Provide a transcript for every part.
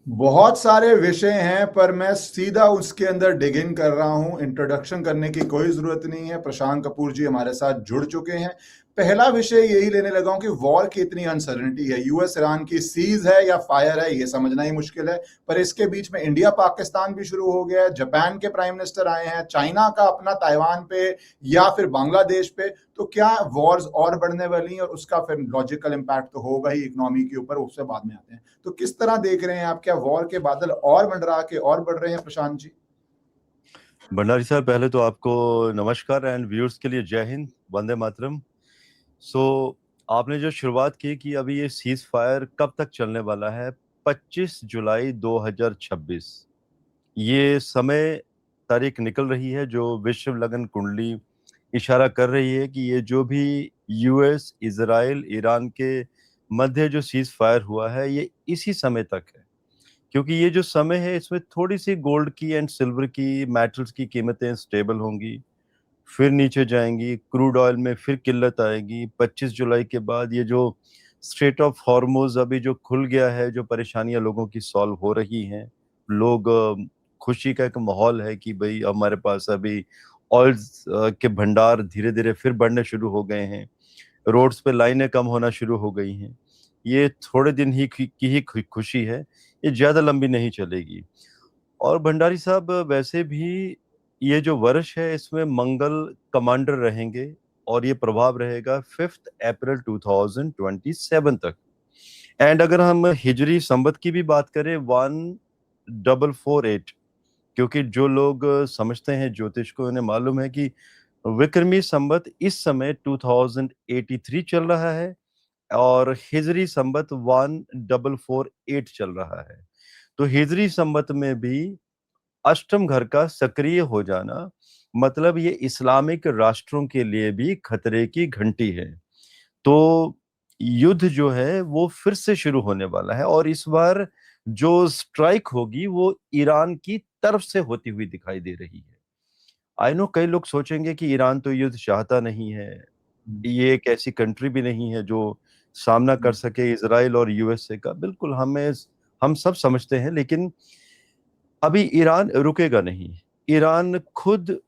बहुत सारे विषय हैं पर मैं सीधा उसके अंदर डिग इन कर रहा हूं। इंट्रोडक्शन करने की कोई जरूरत नहीं है। प्रशांत कपूर जी हमारे साथ जुड़ चुके हैं। पहला विषय यही लेने लगा हूं कि वॉर की इतनी अनसर्टेनिटी है। यूएस ईरान की सीज है या फायर है, ये समझना ही मुश्किल है। पर इसके बीच में इंडिया पाकिस्तान भी शुरू हो गया है। जापान के प्राइम मिनिस्टर आए हैं, चाइना का अपना ताइवान पे या फिर बांग्लादेश पे। तो क्या वॉर्स और बढ़ने वाली हैं और उसका फिर लॉजिकल इम्पैक्ट तो होगा ही इकोनॉमी के ऊपर, उससे बाद में आते हैं। तो किस तरह देख रहे हैं आप, क्या वॉर के बादल और मंडरा के और बढ़ रहे हैं प्रशांत जी? भंडारी साहब, पहले तो आपको नमस्कार एंड व्यूअर्स के लिए जय हिंद, वंदे मातरम। सो आपने जो शुरुआत की कि अभी ये सीज फायर कब तक चलने वाला है, 25 जुलाई 2026 ये समय तारीख निकल रही है जो विश्व लगन कुंडली इशारा कर रही है कि ये जो भी यूएस इजराइल ईरान के मध्य जो सीज फायर हुआ है ये इसी समय तक है। क्योंकि ये जो समय है इसमें थोड़ी सी गोल्ड की एंड सिल्वर की मेटल्स की कीमतें स्टेबल होंगी, फिर नीचे जाएंगी, क्रूड ऑयल में फिर किल्लत आएगी। 25 जुलाई के बाद ये जो स्ट्रेट ऑफ हॉर्मुज अभी जो खुल गया है, जो परेशानियां लोगों की सॉल्व हो रही हैं, लोग खुशी का एक माहौल है कि भाई हमारे पास अभी ऑयल के भंडार धीरे धीरे फिर बढ़ने शुरू हो गए हैं, रोड्स पे लाइनें कम होना शुरू हो गई हैं। ये थोड़े दिन की ही खुशी है, ये ज्यादा लंबी नहीं चलेगी। और भंडारी साहब, वैसे भी ये जो वर्ष है इसमें मंगल कमांडर रहेंगे और ये प्रभाव रहेगा 5 अप्रैल 2027 तक। एंड अगर हम हिजरी संवत की भी बात करें, 1448, क्योंकि जो लोग समझते हैं ज्योतिष को उन्हें मालूम है कि विक्रमी संवत इस समय 2083 चल रहा है और हिजरी संवत 1448 चल रहा है। तो हिजरी संवत में भी अष्टम घर का सक्रिय हो जाना मतलब ये इस्लामिक राष्ट्रों के लिए भी खतरे की घंटी है। तो युद्ध जो है वो फिर से शुरू होने वाला है और इस बार जो स्ट्राइक होगी वो ईरान की तरफ से होती हुई दिखाई दे रही है। आई नो कई लोग सोचेंगे कि ईरान तो युद्ध चाहता नहीं है, ये एक ऐसी कंट्री भी नहीं है जो सामना कर सके इजराइल और यूएसए का। बिल्कुल, हम सब समझते हैं, लेकिन अभी ईरान रुकेगा नहीं। ईरान खुद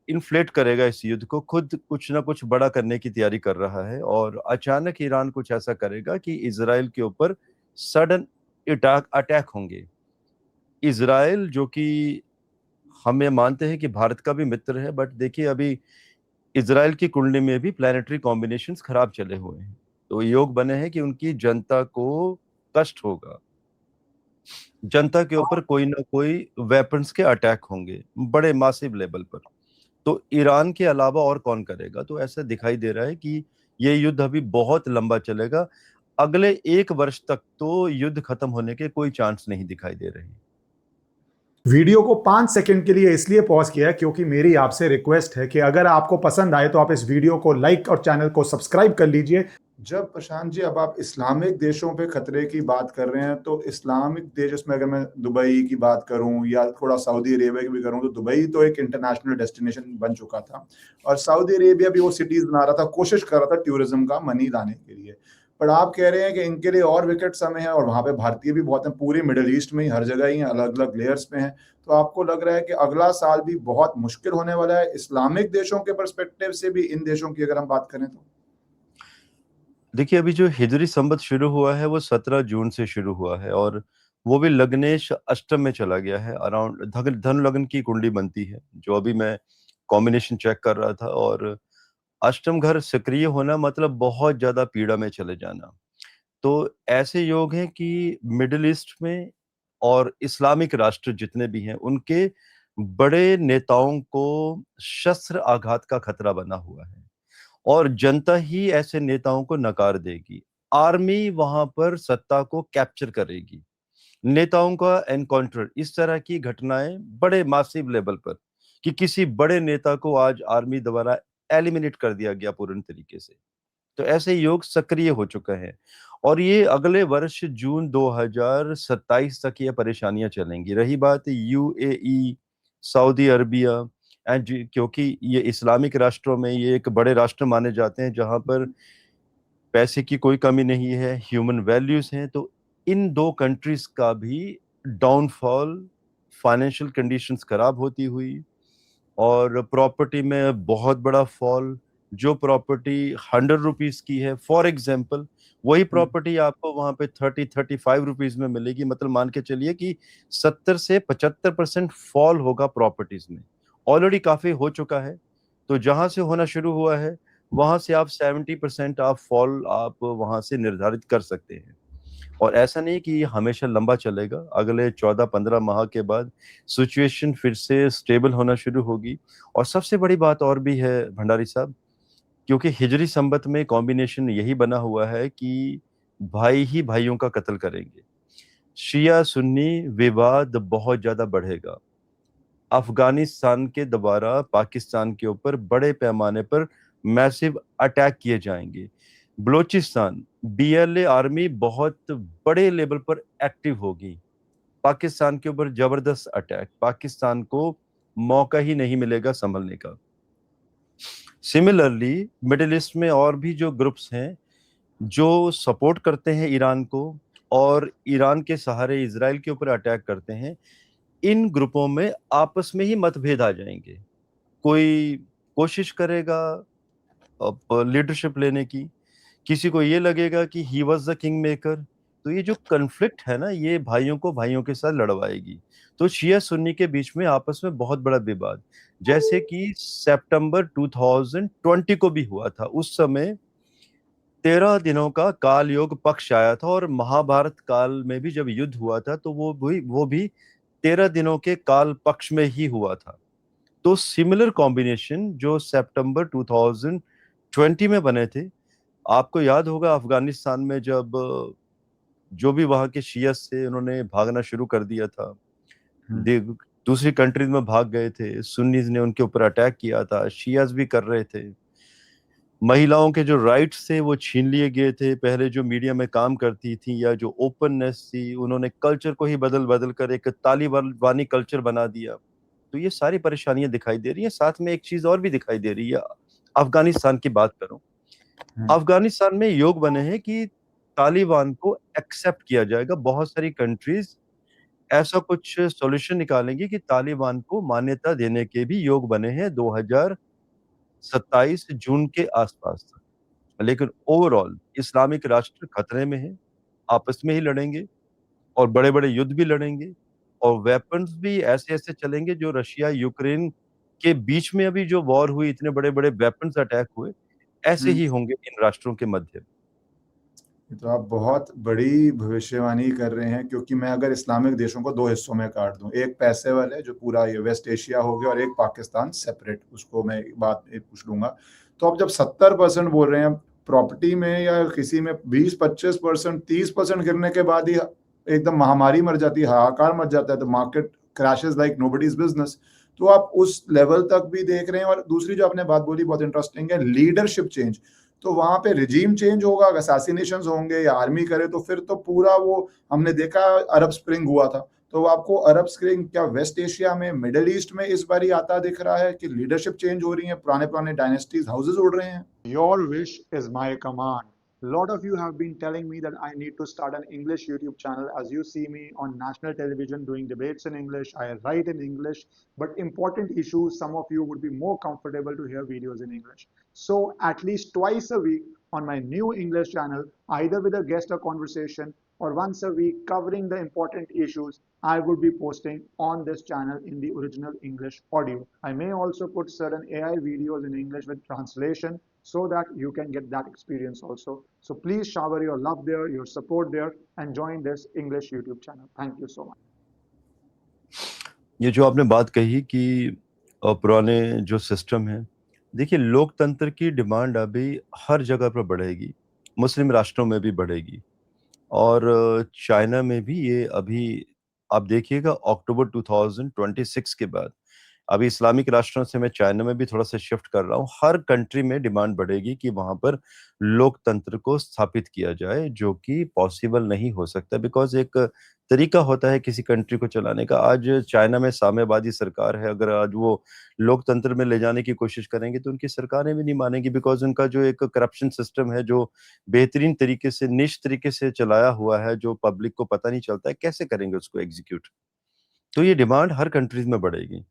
इन्फ्लेट करेगा इस युद्ध को, खुद कुछ ना कुछ बड़ा करने की तैयारी कर रहा है और अचानक ईरान कुछ ऐसा करेगा कि इजराइल के ऊपर सडन अटैक अटैक होंगे। इजराइल जो कि हम ये मानते हैं कि भारत का भी मित्र है, बट देखिए अभी इजराइल की कुंडली में भी प्लानिटरी कॉम्बिनेशंस खराब चले हुए हैं, तो योग बने हैं कि उनकी जनता को कष्ट होगा, जनता के ऊपर कोई ना कोई वेपन्स के अटैक होंगे बड़े मासिव लेवल पर। तो ईरान के अलावा और कौन करेगा? तो ऐसा दिखाई दे रहा है कि ये युद्ध अभी बहुत लंबा चलेगा। अगले 1 वर्ष तक तो युद्ध खत्म होने के कोई चांस नहीं दिखाई दे रहे। वीडियो को 5 सेकंड के लिए इसलिए पॉज किया है क्योंकि मेरी आपसे रिक्वेस्ट है कि अगर आपको पसंद आए तो आप इस वीडियो को लाइक और चैनल को सब्सक्राइब कर लीजिए। जब प्रशांत जी, अब आप इस्लामिक देशों पे खतरे की बात कर रहे हैं, तो इस्लामिक देश, उसमें अगर मैं दुबई की बात करूं या थोड़ा सऊदी अरेबिया की भी करूं, तो दुबई तो एक इंटरनेशनल डेस्टिनेशन बन चुका था और सऊदी अरेबिया भी वो सिटीज बना रहा था, कोशिश कर रहा था टूरिज्म का मनी लाने के लिए। पर आप कह रहे हैं कि इनके लिए और विकेट समय है और वहां पे भारतीय भी बहुत हैं, पूरे मिडिल ईस्ट में ही हर जगह ही अलग अलग लेयर्स पे हैं। तो आपको लग रहा है कि अगला साल भी बहुत मुश्किल होने वाला है इस्लामिक देशों के पर्सपेक्टिव से भी, इन देशों की अगर हम बात करें तो? देखिए, अभी जो हिजरी संवत शुरू हुआ है वो 17 जून से शुरू हुआ है और वो भी लग्नेश अष्टम में चला गया है। अराउंड धन धन लग्न की कुंडली बनती है, जो अभी मैं कॉम्बिनेशन चेक कर रहा था। और अष्टम घर सक्रिय होना मतलब बहुत ज्यादा पीड़ा में चले जाना। तो ऐसे योग हैं कि मिडिल ईस्ट में और इस्लामिक राष्ट्र जितने भी हैं उनके बड़े नेताओं को शस्त्र आघात का खतरा बना हुआ है और जनता ही ऐसे नेताओं को नकार देगी। आर्मी वहां पर सत्ता को कैप्चर करेगी, नेताओं का एनकाउंटर, इस तरह की घटनाएं बड़े मासिव लेवल पर कि किसी बड़े नेता को आज आर्मी द्वारा एलिमिनेट कर दिया गया पूर्ण तरीके से। तो ऐसे योग सक्रिय हो चुका है और ये अगले वर्ष जून 2027 तक ये परेशानियां चलेंगी। रही बात यूएई, सऊदी अरबिया एंड, क्योंकि ये इस्लामिक राष्ट्रों में ये एक बड़े राष्ट्र माने जाते हैं जहां पर पैसे की कोई कमी नहीं है, ह्यूमन वैल्यूज हैं, तो इन दो कंट्रीज का भी डाउनफॉल, फाइनेंशियल कंडीशंस खराब होती हुई और प्रॉपर्टी में बहुत बड़ा फॉल। जो प्रॉपर्टी 100 रुपीज की है, फॉर एग्जाम्पल, वही प्रॉपर्टी आपको वहां पे 30-35 रुपीज में मिलेगी। मतलब मान के चलिए कि 70 से 75% फॉल होगा प्रॉपर्टीज में। ऑलरेडी काफी हो चुका है। तो जहां से होना शुरू हुआ है वहां से आप 70% आप फॉल आप वहां से निर्धारित कर सकते हैं। और ऐसा नहीं कि ये हमेशा लंबा चलेगा। अगले 14-15 माह के बाद सिचुएशन फिर से स्टेबल होना शुरू होगी। और सबसे बड़ी बात और भी है भंडारी साहब, क्योंकि हिजरी संबत में कॉम्बिनेशन यही बना हुआ है कि भाई ही भाइयों का कत्ल करेंगे। शिया सुन्नी विवाद बहुत ज्यादा बढ़ेगा। अफगानिस्तान के दोबारा पाकिस्तान के ऊपर बड़े पैमाने पर मैसिव अटैक किए जाएंगे। बलूचिस्तान बीएलए आर्मी बहुत बड़े लेवल पर एक्टिव होगी। पाकिस्तान के ऊपर जबरदस्त अटैक, पाकिस्तान को मौका ही नहीं मिलेगा संभलने का। सिमिलरली मिडिल ईस्ट में और भी जो ग्रुप्स हैं जो सपोर्ट करते हैं ईरान को और ईरान के सहारे इजराइल के ऊपर अटैक करते हैं, इन ग्रुपों में आपस में ही मतभेद आ जाएंगे। कोई कोशिश करेगा लीडरशिप लेने की, किसी को ये लगेगा कि he was the king maker. तो ये जो कन्फ्लिक्ट है ना, ये भाइयों को भाइयों के साथ लड़वाएगी। तो शिया सुन्नी के बीच में आपस में बहुत बड़ा विवाद, जैसे कि सितंबर 2020 को भी हुआ था। उस समय 13 दिनों का काल योग पक्ष आया था और महाभारत काल में भी जब युद्ध हुआ था तो वो भी 13 दिनों के काल पक्ष में ही हुआ था। तो सिमिलर कॉम्बिनेशन जो सितंबर 2020 में बने थे, आपको याद होगा अफगानिस्तान में जब जो भी वहां के शियास थे उन्होंने भागना शुरू कर दिया था। दूसरी कंट्रीज में भाग गए थे, सुन्नीज ने उनके ऊपर अटैक किया था, शियास भी कर रहे थे। महिलाओं के जो राइट्स थे वो छीन लिए गए थे। पहले जो मीडिया में काम करती थी या जो ओपननेस थी, उन्होंने कल्चर को ही बदल बदल कर एक तालिबानी कल्चर बना दिया। तो ये सारी परेशानियां दिखाई दे रही हैं। साथ में एक चीज और भी दिखाई दे रही है, अफगानिस्तान की बात करूं। अफगानिस्तान में योग बने हैं कि तालिबान को एक्सेप्ट किया जाएगा। बहुत सारी कंट्रीज ऐसा कुछ सॉल्यूशन निकालेंगी कि तालिबान को मान्यता देने के भी योग बने हैं 2027 जून के आसपास तक। लेकिन ओवरऑल इस्लामिक राष्ट्र खतरे में है, आपस में ही लड़ेंगे और बड़े बड़े युद्ध भी लड़ेंगे और वेपन्स भी ऐसे ऐसे चलेंगे जो रशिया यूक्रेन के बीच में अभी जो वॉर हुई, इतने बड़े बड़े वेपन्स अटैक हुए, ऐसे ही होंगे इन राष्ट्रों के मध्य। तो आप बहुत बड़ी भविष्यवाणी कर रहे हैं, क्योंकि मैं अगर इस्लामिक देशों को दो हिस्सों में काट दूं, एक पैसे वाले जो पूरा ये वेस्ट एशिया हो गया और एक पाकिस्तान सेपरेट, उसको मैं बात पूछ लूंगा। तो आप जब 70% बोल रहे हैं प्रॉपर्टी में या किसी में 20-25%, 30% गिरने के बाद ही एकदम महामारी मर जाती है, हाहाकार मच जाता है, तो market crashes like nobody's business. तो आप उस लेवल तक भी देख रहे हैं। और दूसरी जो आपने बात बोली बहुत इंटरेस्टिंग है, लीडरशिप चेंज। तो वहां पे रिजीम चेंज होगा, असैसिनेशंस होंगे या आर्मी करे तो फिर तो पूरा वो हमने देखा अरब स्प्रिंग हुआ था। तो आपको अरब स्प्रिंग क्या वेस्ट एशिया में, मिडिल ईस्ट में इस बार ही आता दिख रहा है कि लीडरशिप चेंज हो रही है, पुराने पुराने डायनेस्टीज हाउसेस उड़ रहे हैं? Your wish is my command. A lot of you have been telling me that I need to start an English YouTube channel. As you see me on national television doing debates in English, I write in English, but important issues, some of you would be more comfortable to hear videos in English. So at least twice a week on my new English channel, either with a guest or conversation, or once a week covering the important issues, I would be posting on this channel in the original English audio. I may also put certain AI videos in English with translation so that you can get that experience also. So please shower your love there, your support there, and join this English YouTube channel. Thank you so much. ये जो आपने बात कही कि पुराने जो system है, देखिए लोकतंत्र की डिमांड अभी हर जगह पर बढ़ेगी, मुस्लिम राष्ट्रों में भी बढ़ेगी और चाइना में भी। ये अभी आप देखिएगा अक्टूबर 2026 के बाद अभी इस्लामिक राष्ट्रों से मैं चाइना में भी थोड़ा सा शिफ्ट कर रहा हूँ। हर कंट्री में डिमांड बढ़ेगी कि वहां पर लोकतंत्र को स्थापित किया जाए, जो कि पॉसिबल नहीं हो सकता, बिकॉज एक तरीका होता है किसी कंट्री को चलाने का। आज चाइना में साम्यवादी सरकार है, अगर आज वो लोकतंत्र में ले जाने की कोशिश करेंगे तो उनकी सरकारें भी नहीं मानेंगी, बिकॉज उनका जो एक करप्शन सिस्टम है, जो बेहतरीन तरीके से निश तरीके से चलाया हुआ है, जो पब्लिक को पता नहीं चलता है, कैसे करेंगे उसको एग्जीक्यूट। तो ये डिमांड हर कंट्रीज में बढ़ेगी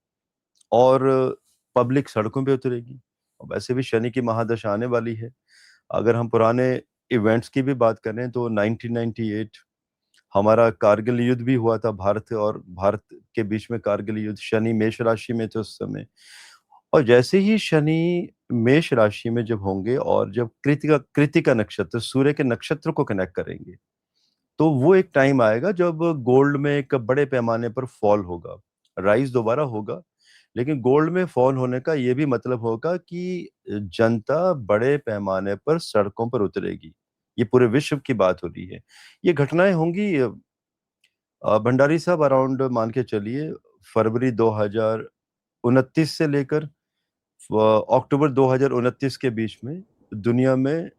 और पब्लिक सड़कों पे उतरेगी। और वैसे भी शनि की महादशा आने वाली है। अगर हम पुराने इवेंट्स की भी बात करें तो 1998 हमारा कारगिल युद्ध भी हुआ था, भारत और भारत के बीच में कारगिल युद्ध। शनि मेष राशि में थे उस समय, और जैसे ही शनि मेष राशि में जब होंगे और जब कृतिका कृतिका नक्षत्र सूर्य के नक्षत्र को कनेक्ट करेंगे, तो वो एक टाइम आएगा जब गोल्ड में एक बड़े पैमाने पर फॉल होगा। राइज दोबारा होगा, लेकिन गोल्ड में फॉल होने का ये भी मतलब होगा कि जनता बड़े पैमाने पर सड़कों पर उतरेगी। ये पूरे विश्व की बात हो रही है। ये घटनाएं होंगी भंडारी साहब अराउंड मान के चलिए फरवरी 2029 से लेकर अक्टूबर 2029 के बीच में दुनिया में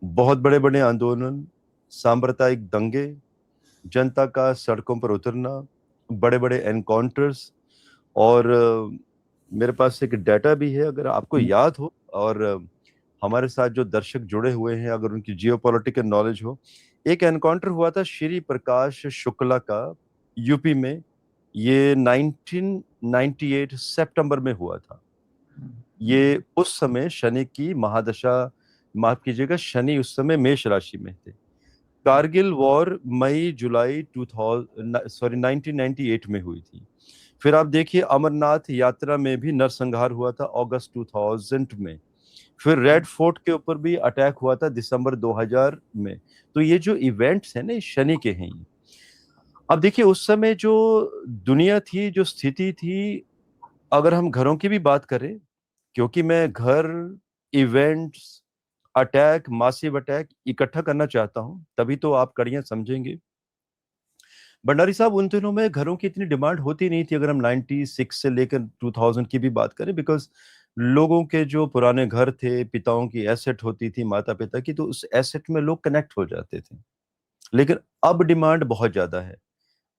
बहुत बड़े बड़े आंदोलन, सांप्रदायिक दंगे, जनता का सड़कों पर उतरना, बड़े बड़े एनकाउंटर्स। और मेरे पास एक डाटा भी है, अगर आपको याद हो और हमारे साथ जो दर्शक जुड़े हुए हैं अगर उनकी जियोपॉलिटिकल नॉलेज हो, एक एनकाउंटर हुआ था श्री प्रकाश शुक्ला का यूपी में। ये 1998 सितंबर में हुआ था। ये उस समय शनि की महादशा, माफ कीजिएगा, शनि उस समय मेष राशि में थे। कारगिल वॉर मई जुलाई 1998 में हुई थी। फिर आप देखिए अमरनाथ यात्रा में भी नरसंहार हुआ था अगस्त 2000 में। फिर रेड फोर्ट के ऊपर भी अटैक हुआ था दिसंबर 2000 में। तो ये जो इवेंट्स हैं ना, शनि के हैं ये। अब देखिए उस समय जो दुनिया थी, जो स्थिति थी, अगर हम घरों की भी बात करें, क्योंकि मैं घर, इवेंट्स, अटैक, मासिव अटैक इकट्ठा करना चाहता हूं, तभी तो आप कड़ियां समझेंगे। भंडारी साहब, उन दिनों में घरों की इतनी डिमांड होती नहीं थी, अगर हम 96 से लेकर 2000 की भी बात करें, बिकॉज लोगों के जो पुराने घर थे, पिताओं की एसेट होती थी, माता पिता की, तो उस एसेट में लोग कनेक्ट हो जाते थे। लेकिन अब डिमांड बहुत ज्यादा है,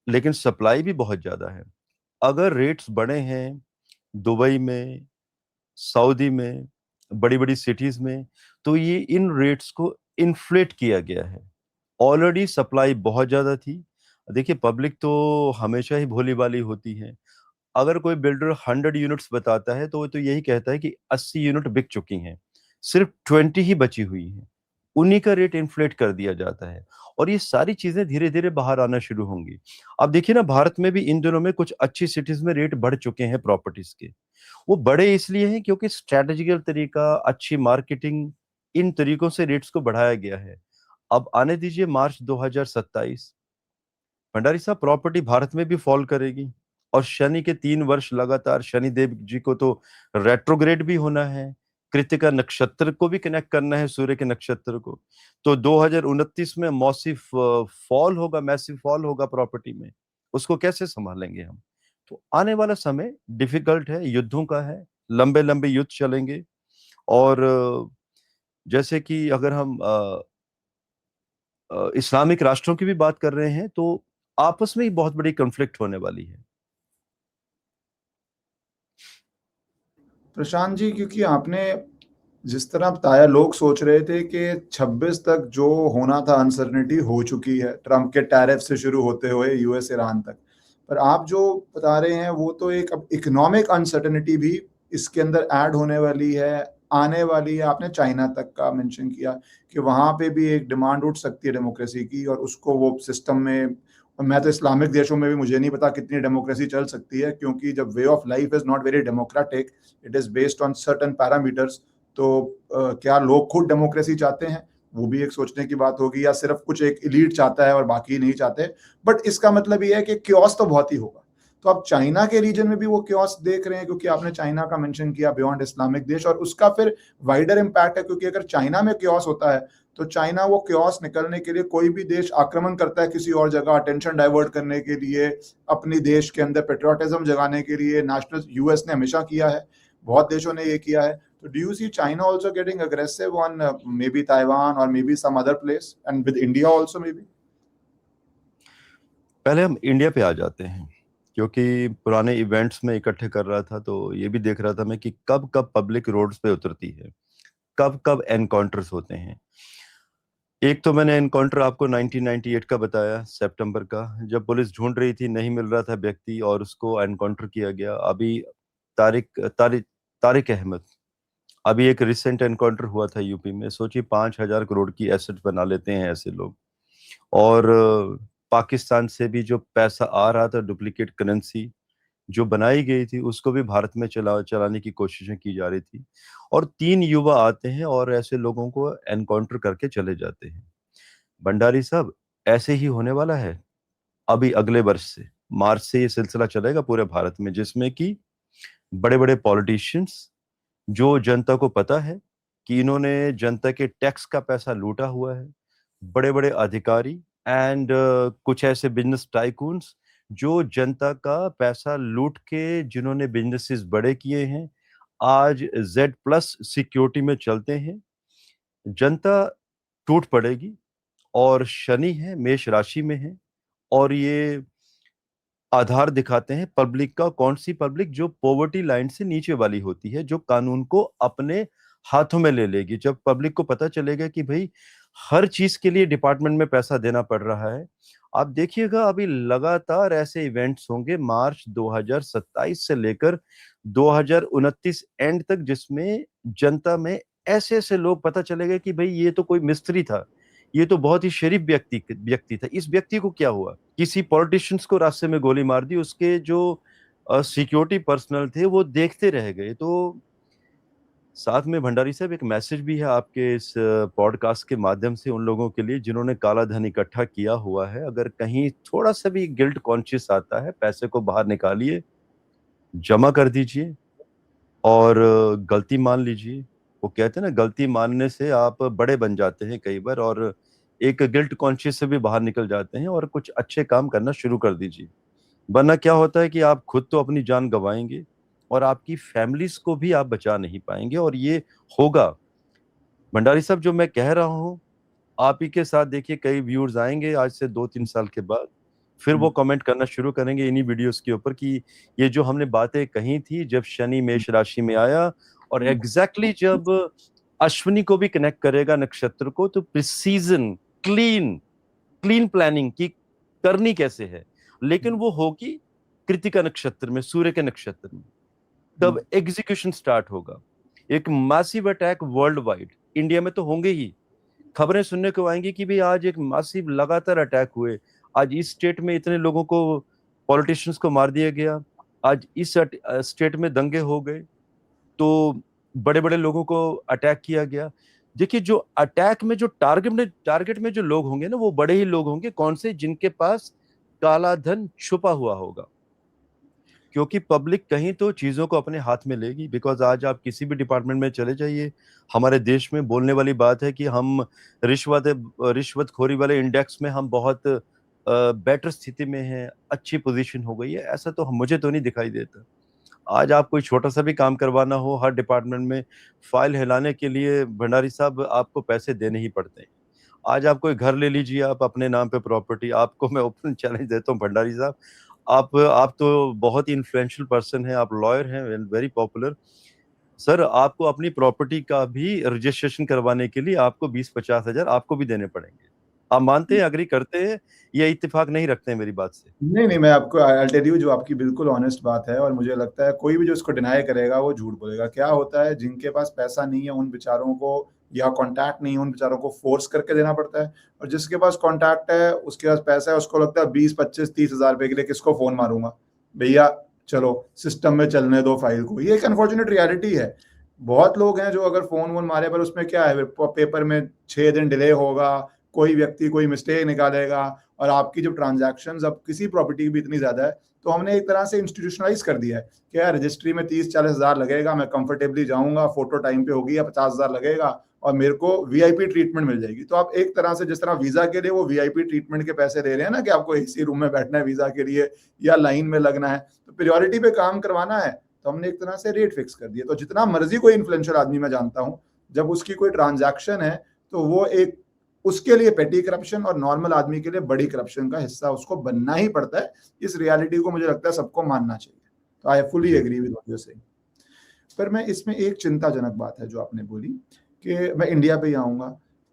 लेकिन सप्लाई भी बहुत ज्यादा है। अगर रेट्स बढ़े हैं दुबई में, सऊदी में, बड़ी बड़ी सिटीज में, तो ये इन रेट्स को इन्फ्लेट किया गया है। ऑलरेडी सप्लाई बहुत ज्यादा थी। देखिए पब्लिक तो हमेशा ही भोली भाली होती है। अगर कोई बिल्डर 100 यूनिट्स बताता है तो वो तो यही कहता है कि 80 यूनिट बिक चुकी हैं, सिर्फ 20 ही बची हुई हैं। उन्हीं का रेट इन्फ्लेट कर दिया जाता है और ये सारी चीजें धीरे धीरे बाहर आना शुरू होंगी। अब देखिए ना, भारत में भी इन दिनों में कुछ अच्छी सिटीज में रेट बढ़ चुके हैं प्रॉपर्टीज के। वो बड़े इसलिए हैं क्योंकि स्ट्रेटेजिकल तरीका, अच्छी मार्केटिंग, इन तरीकों से रेट्स को बढ़ाया गया है। अब आने दीजिए मार्च 2027, भंडारी साहब प्रॉपर्टी भारत में भी फॉल करेगी। और शनि के 3 वर्ष लगातार, शनिदेव जी को तो रेट्रोग्रेड भी होना है, कृतिका नक्षत्र को भी कनेक्ट करना है सूर्य के नक्षत्र को। तो 2029 में मैसिव फॉल होगा प्रॉपर्टी में। उसको कैसे संभालेंगे हम? तो आने वाला समय डिफिकल्ट है, युद्धों का है, लंबे लंबे युद्ध चलेंगे। और जैसे कि अगर हम इस्लामिक राष्ट्रों की भी बात कर रहे हैं, तो आपस में ही बहुत बड़ी कॉन्फ्लिक्ट होने वाली है। प्रशांत जी, क्योंकि आपने जिस तरह बताया, लोग सोच रहे थे कि 26 तक जो होना था अनसर्टेनिटी हो चुकी है, ट्रंप के टैरिफ से शुरू होते हुए यूएस ईरान तक। पर आप जो बता रहे हैं वो तो एक अब इकोनॉमिक अनसर्टेनिटी भी इसके अंदर ऐड होने वाली है, आने वाली है। आपने चाइना तक का मेंशन किया कि वहाँ पे भी एक डिमांड उठ सकती है डेमोक्रेसी की, और उसको वो सिस्टम में, और मैं तो इस्लामिक देशों में भी मुझे नहीं पता कितनी डेमोक्रेसी चल सकती है, क्योंकि जब way of life is not very democratic, it is based on certain parameters. तो क्या लोग खुद डेमोक्रेसी चाहते हैं, वो भी एक सोचने की बात होगी, या सिर्फ कुछ एक एलीट चाहता है और बाकी नहीं चाहते। बट इसका मतलब ये है कि क्योस तो बहुत ही होगा। तो आप चाइना के रीजन में भी वो क्योस देख रहे हैं, क्योंकि आपने चाइना का मेंशन किया बियॉन्ड इस्लामिक देश, और उसका फिर वाइडर इम्पैक्ट है, क्योंकि अगर चाइना में क्योस होता है तो चाइना वो क्योस निकलने के लिए कोई भी देश आक्रमण करता है किसी और जगह, अटेंशन डाइवर्ट करने के लिए, अपनी देश के अंदर पेट्रियोटिज्म जगाने के लिए। नेशनल यूएस ने हमेशा किया है, बहुत देशों ने ये किया है। तो do you see China also getting aggressive on maybe Taiwan और maybe some other place and with India also maybe? पहले हम इंडिया पे आ जाते हैं, क्योंकि पुराने इवेंट्स में इकट्ठे कर रहा था तो ये भी देख रहा था मैं कि कब कब पब्लिक रोड्स पे उतरती है, कब कब एनकाउंटर्स होते हैं। एक तो मैंने एनकाउंटर आपको 1998 का बताया, सितंबर का, जब पुलिस ढूंढ रही थी, नहीं मिल रहा था व्यक्ति और उसको एनकाउंटर किया गया। अभी तारिक तारिक तारिक अहमद, अभी एक रिसेंट एनकाउंटर हुआ था यूपी में। सोचिए 5,000 करोड़ की एसेट बना लेते हैं ऐसे लोग। और पाकिस्तान से भी जो पैसा आ रहा था, डुप्लीकेट करेंसी जो बनाई गई थी, उसको भी भारत में चलाने की कोशिशें की जा रही थी। और 3 युवा आते हैं और ऐसे लोगों को एनकाउंटर करके चले जाते हैं। भंडारी साहब, ऐसे ही होने वाला है अभी अगले वर्ष से, मार्च से ये सिलसिला चलेगा पूरे भारत में, जिसमें कि बड़े बड़े पॉलिटिशियंस, जो जनता को पता है कि इन्होंने जनता के टैक्स का पैसा लूटा हुआ है, बड़े बड़े अधिकारी एंड कुछ ऐसे बिजनेस टाइकून्स जो जनता का पैसा लूट के जिन्होंने बिजनेसेस बड़े किए हैं, आज Z+ सिक्योरिटी में चलते हैं। जनता टूट पड़ेगी। और शनि है, मेष राशि में है, और ये आधार दिखाते हैं पब्लिक का। कौन सी पब्लिक? जो पॉवर्टी लाइन से नीचे वाली होती है, जो कानून को अपने हाथों में ले लेगी। जब पब्लिक को पता चलेगा कि भाई हर चीज के लिए डिपार्टमेंट में पैसा देना पड़ रहा है, आप देखिएगा अभी लगातार ऐसे इवेंट्स होंगे मार्च 2027 से लेकर 2029 एंड तक, जिसमें जनता में ऐसे ऐसे लोग पता चलेगा कि भाई ये तो कोई मिस्त्री था, ये तो बहुत ही शरीफ व्यक्ति था, इस व्यक्ति को क्या हुआ? किसी पॉलिटिशियंस को रास्ते में गोली मार दी, उसके जो सिक्योरिटी पर्सनल थे वो देखते रह गए। तो साथ में भंडारी साहब एक मैसेज भी है आपके इस पॉडकास्ट के माध्यम से उन लोगों के लिए जिन्होंने काला धन इकट्ठा किया हुआ है। अगर कहीं थोड़ा सा भी गिल्ट कॉन्शियस आता है, पैसे को बाहर निकालिए, जमा कर दीजिए और गलती मान लीजिए। वो कहते हैं ना, गलती मानने से आप बड़े बन जाते हैं कई बार, और एक गिल्ट कॉन्शियस से भी बाहर निकल जाते हैं और कुछ अच्छे काम करना शुरू कर दीजिए। वरना क्या होता है कि आप खुद तो अपनी जान गंवाएंगे और आपकी फैमिलीज को भी आप बचा नहीं पाएंगे, और ये होगा। भंडारी साहब, जो मैं कह रहा हूँ, आप ही के साथ देखिए कई व्यूअर्स आएंगे आज से 2-3 साल के बाद, फिर वो कमेंट करना शुरू करेंगे इन्हीं वीडियोस के ऊपर कि ये जो हमने बातें कही थी जब शनि मेष राशि में आया, और एग्जैक्टली जब अश्विनी को भी कनेक्ट करेगा नक्षत्र को, तो प्रिसीजन क्लीन प्लानिंग की करनी कैसे है, लेकिन वो होगी कृतिका नक्षत्र में, सूर्य के नक्षत्र में। तब एग्जीक्यूशन स्टार्ट होगा। एक massive attack world wide, India में तो होंगे ही। खबरें सुनने को आएंगी कि भाई आज एक मैसिव लगातार अटैक हुए, आज इस स्टेट में इतने लोगों को, पॉलिटिशियंस को मार दिया गया, आज इस स्टेट में दंगे हो गए, तो बड़े बड़े लोगों को अटैक किया गया। देखिए, जो अटैक में जो टारगेट में जो लोग होंगे ना, वो बड़े ही लोग होंगे। कौन से? जिनके पास काला धन छुपा हुआ होगा, क्योंकि पब्लिक कहीं तो चीजों को अपने हाथ में लेगी। बिकॉज आज आप किसी भी डिपार्टमेंट में चले जाइए, हमारे देश में बोलने वाली बात है कि हम रिश्वतखोरी वाले इंडेक्स में हम बहुत बेटर स्थिति में हैं, अच्छी पोजीशन हो गई है। ऐसा तो मुझे तो नहीं दिखाई देता। आज आप कोई छोटा सा भी काम करवाना हो, हर डिपार्टमेंट में फाइल हिलाने के लिए भंडारी साहब आपको पैसे देने ही पड़ते हैं। आज आप कोई घर ले लीजिए, आप अपने नाम पे प्रॉपर्टी, आपको मैं ओपन चैलेंज देता हूँ भंडारी साहब, आप तो बहुत ही इन्फ्लुएंशियल पर्सन हैं, आप लॉयर हैं, वेरी पॉपुलर सर। आपको अपनी प्रॉपर्टी का भी रजिस्ट्रेशन करवाने के लिए आपको 20-50 हजार आपको भी देने पड़ेंगे। आप मानते हैं, अग्री करते हैं, या इत्तेफाक नहीं रखते हैं मेरी बात से? नहीं, मैं आपको आई टेल यू, जो आपकी बिल्कुल ऑनेस्ट बात है, और मुझे लगता है कोई भी जो इसको डिनाई करेगा वो झूठ बोलेगा। क्या होता है, जिनके पास पैसा नहीं है उन बेचारों को, या कॉन्टैक्ट नहीं है, उन बेचारों को फोर्स करके देना पड़ता है, और जिसके पास कॉन्टैक्ट है, उसके पास पैसा है, उसको लगता है 20-25-30 हजार रुपए के लिए किसको फोन मारूंगा, भैया चलो सिस्टम में चलने दो फाइल को। ये एक अनफॉर्चुनेट रियलिटी है। बहुत लोग हैं जो अगर फोन वोन मारे, पर उसमें क्या है, पेपर में 6 दिन डिले होगा, कोई व्यक्ति कोई मिस्टेक निकालेगा, और आपकी जब ट्रांजैक्शंस अब किसी प्रॉपर्टी की भी इतनी ज़्यादा है, तो हमने एक तरह से इंस्टीट्यूशनलाइज़ कर दिया है कि यार रजिस्ट्री में 30-40 हज़ार लगेगा, मैं कंफर्टेबली जाऊँगा, फ़ोटो टाइम पे होगी या 50 हज़ार लगेगा और मेरे को वीआईपी ट्रीटमेंट मिल जाएगी। तो आप एक तरह से जिस तरह वीज़ा के लिए वो वीआईपी ट्रीटमेंट के पैसे ले रहे हैं ना कि आपको एसी रूम में बैठना है वीज़ा के लिए या लाइन में लगना है, तो प्रायोरिटी पे काम करवाना है, तो हमने एक तरह से रेट फिक्स कर दिया। तो जितना मर्ज़ी कोई इन्फ्लुएंशियल आदमी मैं जानता हूँ, जब उसकी कोई ट्रांज़ैक्शन है, तो वो एक उसके लिए पेटी करप्शन और नॉर्मल आदमी के लिए बड़ी करप्शन का हिस्सा उसको बनना ही पड़ता है। इस रियलिटी को मुझे लगता है सबको मानना चाहिए। तो आई फुली जी। Agree with what you are saying. पर मैं इसमें एक चिंताजनक बात है जो आपने बोली कि मैं इंडिया पे ही आऊँगा।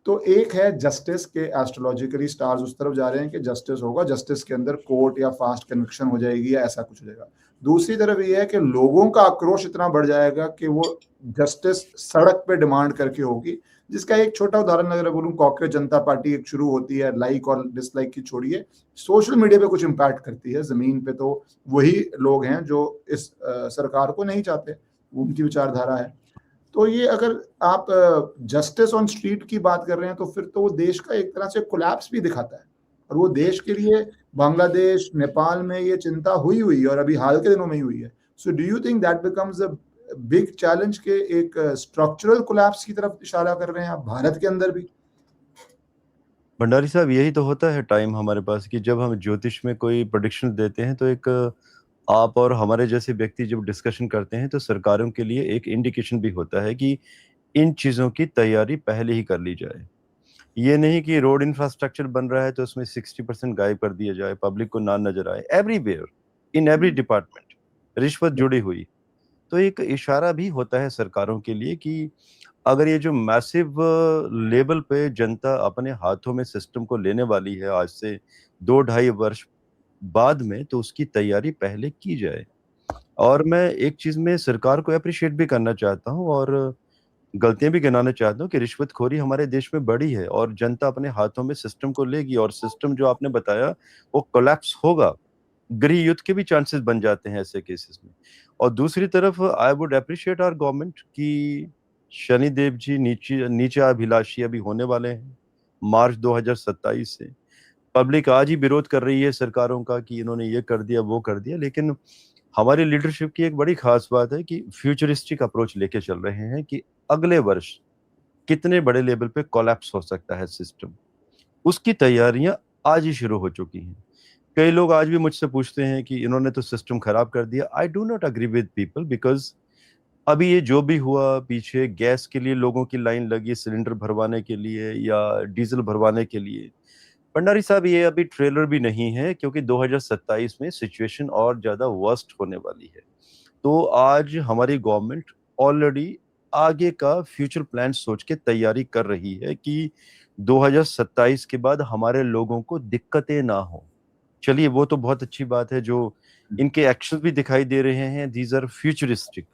तो एक है जस्टिस के एस्ट्रोलॉजिकली स्टार्स उस तरफ जा रहे हैं कि जस्टिस होगा, जस्टिस के अंदर कोर्ट या फास्ट कन्विक्शन हो जाएगी या ऐसा कुछ हो जाएगा। दूसरी तरफ ये है कि लोगों का आक्रोश इतना बढ़ जाएगा कि वो जस्टिस सड़क पे डिमांड करके होगी, जिसका एक छोटा उदाहरण अगर बोलूँ कॉकरोच जनता पार्टी एक शुरू होती है, लाइक और डिसलाइक की छोड़िए, सोशल मीडिया पे कुछ इम्पैक्ट करती है, ज़मीन पे तो वही लोग हैं जो इस सरकार को नहीं चाहते, उनकी विचारधारा है। तो ये अगर आप जस्टिस ऑन स्ट्रीट की बात कर रहे हैं, तो फिर तो वो देश का एक तरह से कोलैप्स भी दिखाता है और वो देश के लिए बांग्लादेश, नेपाल में ये चिंता हुई है और अभी हाल के दिनों में ही हुई है। So do you think that becomes a big challenge के एक स्ट्रक्चरल कोलैप्स की तरफ इशारा कर रहे हैं आप भारत के अंदर भी? भंडारी साहब, यही तो होता है टाइम हमारे पास कि जब हम ज्योतिष में कोई प्रेडिक्शन देते हैं तो एक आप और हमारे जैसे व्यक्ति जब डिस्कशन करते हैं तो सरकारों के लिए एक इंडिकेशन भी होता है कि इन चीज़ों की तैयारी पहले ही कर ली जाए। ये नहीं कि रोड इंफ्रास्ट्रक्चर बन रहा है तो उसमें 60% गायब कर दिया जाए, पब्लिक को ना नज़र आए। एवरीवेयर, इन एवरी डिपार्टमेंट रिश्वत जुड़ी हुई। तो एक इशारा भी होता है सरकारों के लिए कि अगर ये जो मैसिव लेवल पे जनता अपने हाथों में सिस्टम को लेने वाली है आज से 2 ढाई वर्ष बाद में, तो उसकी तैयारी पहले की जाए। और मैं एक चीज़ में सरकार को एप्रिशिएट भी करना चाहता हूँ और गलतियाँ भी गिनाना चाहता हूँ कि रिश्वतखोरी हमारे देश में बढ़ी है और जनता अपने हाथों में सिस्टम को लेगी और सिस्टम जो आपने बताया वो कोलैप्स होगा। गृह युद्ध के भी चांसेस बन जाते हैं ऐसे केसेस में। और दूसरी तरफ I would appreciate our government कि शनिदेव जी नीचाभिलाषी अभी होने वाले हैं मार्च 2027 से। पब्लिक आज ही विरोध कर रही है सरकारों का कि इन्होंने ये कर दिया, वो कर दिया, लेकिन हमारी लीडरशिप की एक बड़ी खास बात है कि फ्यूचरिस्टिक अप्रोच लेके चल रहे हैं कि अगले वर्ष कितने बड़े लेवल पे कोलैप्स हो सकता है सिस्टम। उसकी तैयारियां आज ही शुरू हो चुकी हैं। कई लोग आज भी मुझसे पूछते हैं कि इन्होंने तो सिस्टम खराब कर दिया। I do not agree with people because अभी ये जो भी हुआ पीछे गैस के लिए लोगों की लाइन लगी सिलेंडर भरवाने के लिए या डीजल भरवाने के लिए। भंडारी साहब, ये अभी ट्रेलर भी नहीं है क्योंकि 2027 में सिचुएशन और ज़्यादा वर्स्ट होने वाली है। तो आज हमारी गवर्नमेंट ऑलरेडी आगे का फ्यूचर प्लान सोच के तैयारी कर रही है कि 2027 के बाद हमारे लोगों को दिक्कतें ना हो। चलिए, वो तो बहुत अच्छी बात है जो इनके एक्शंस भी दिखाई दे रहे हैं, दीज़ आर फ्यूचरिस्टिक।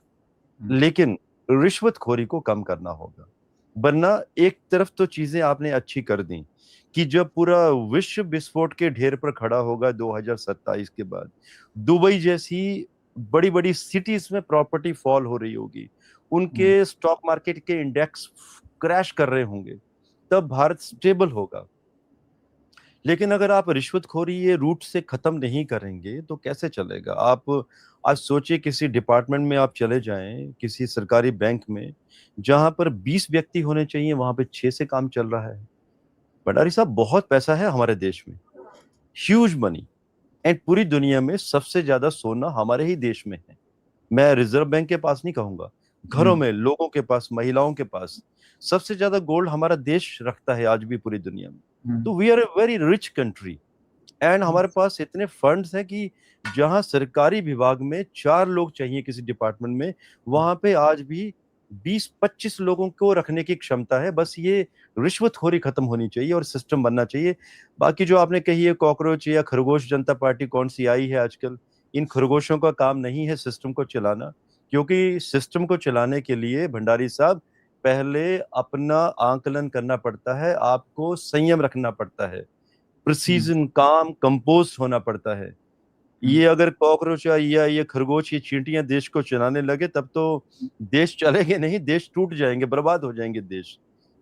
लेकिन रिश्वतखोरी को कम करना होगा। वरना एक तरफ तो चीज़ें आपने अच्छी कर दी कि जब पूरा विश्व विस्फोट के ढेर पर खड़ा होगा 2027 के बाद, दुबई जैसी बड़ी-बड़ी सिटीज़ में प्रॉपर्टी फॉल हो रही होगी, उनके स्टॉक मार्केट के इंडेक्स क्रैश कर रहे होंगे, तब भारत स्टेबल होगा। लेकिन अगर आप रिश्वतखोरी ये रूट से खत्म नहीं करेंगे तो कैसे चलेगा? आप आज सोचिए किसी डिपार्टमेंट में आप चले जाएँ, किसी सरकारी बैंक में, जहाँ पर 20 व्यक्ति होने चाहिए, वहाँ पे 6 से काम चल रहा है। भंडारी साहब, बहुत पैसा है हमारे देश में, ह्यूज मनी। एंड पूरी दुनिया में सबसे ज़्यादा सोना हमारे ही देश में है। मैं रिज़र्व बैंक के पास नहीं कहूँगा, घरों में, लोगों के पास, महिलाओं के पास, सबसे ज़्यादा गोल्ड हमारा देश रखता है आज भी पूरी दुनिया में। तो we are a very rich country and हमारे पास इतने फंड्स हैं कि जहाँ सरकारी विभाग में 4 लोग चाहिए किसी डिपार्टमेंट में, वहाँ पे आज भी 20-25 लोगों को रखने की क्षमता है। बस ये रिश्वतखोरी खत्म होनी चाहिए और सिस्टम बनना चाहिए। बाकी जो आपने कही है कॉकरोच या खरगोश जनता पार्टी कौन-सी आई है आजकल, इन खरगोशों का काम नहीं है सिस्टम को चलाना, क्योंकि सिस्टम को चलाने के लिए भंडारी साहब पहले अपना आकलन करना पड़ता है, आपको संयम रखना पड़ता है। प्रिसीजन, काम, कंपोस्ट होना पड़ता है। ये अगर कॉकरोच या ये खरगोश, ये चींटियाँ देश को चलाने लगे तब तो देश चलेंगे नहीं, देश टूट जाएँगे, बर्बाद हो जाएँगे देश।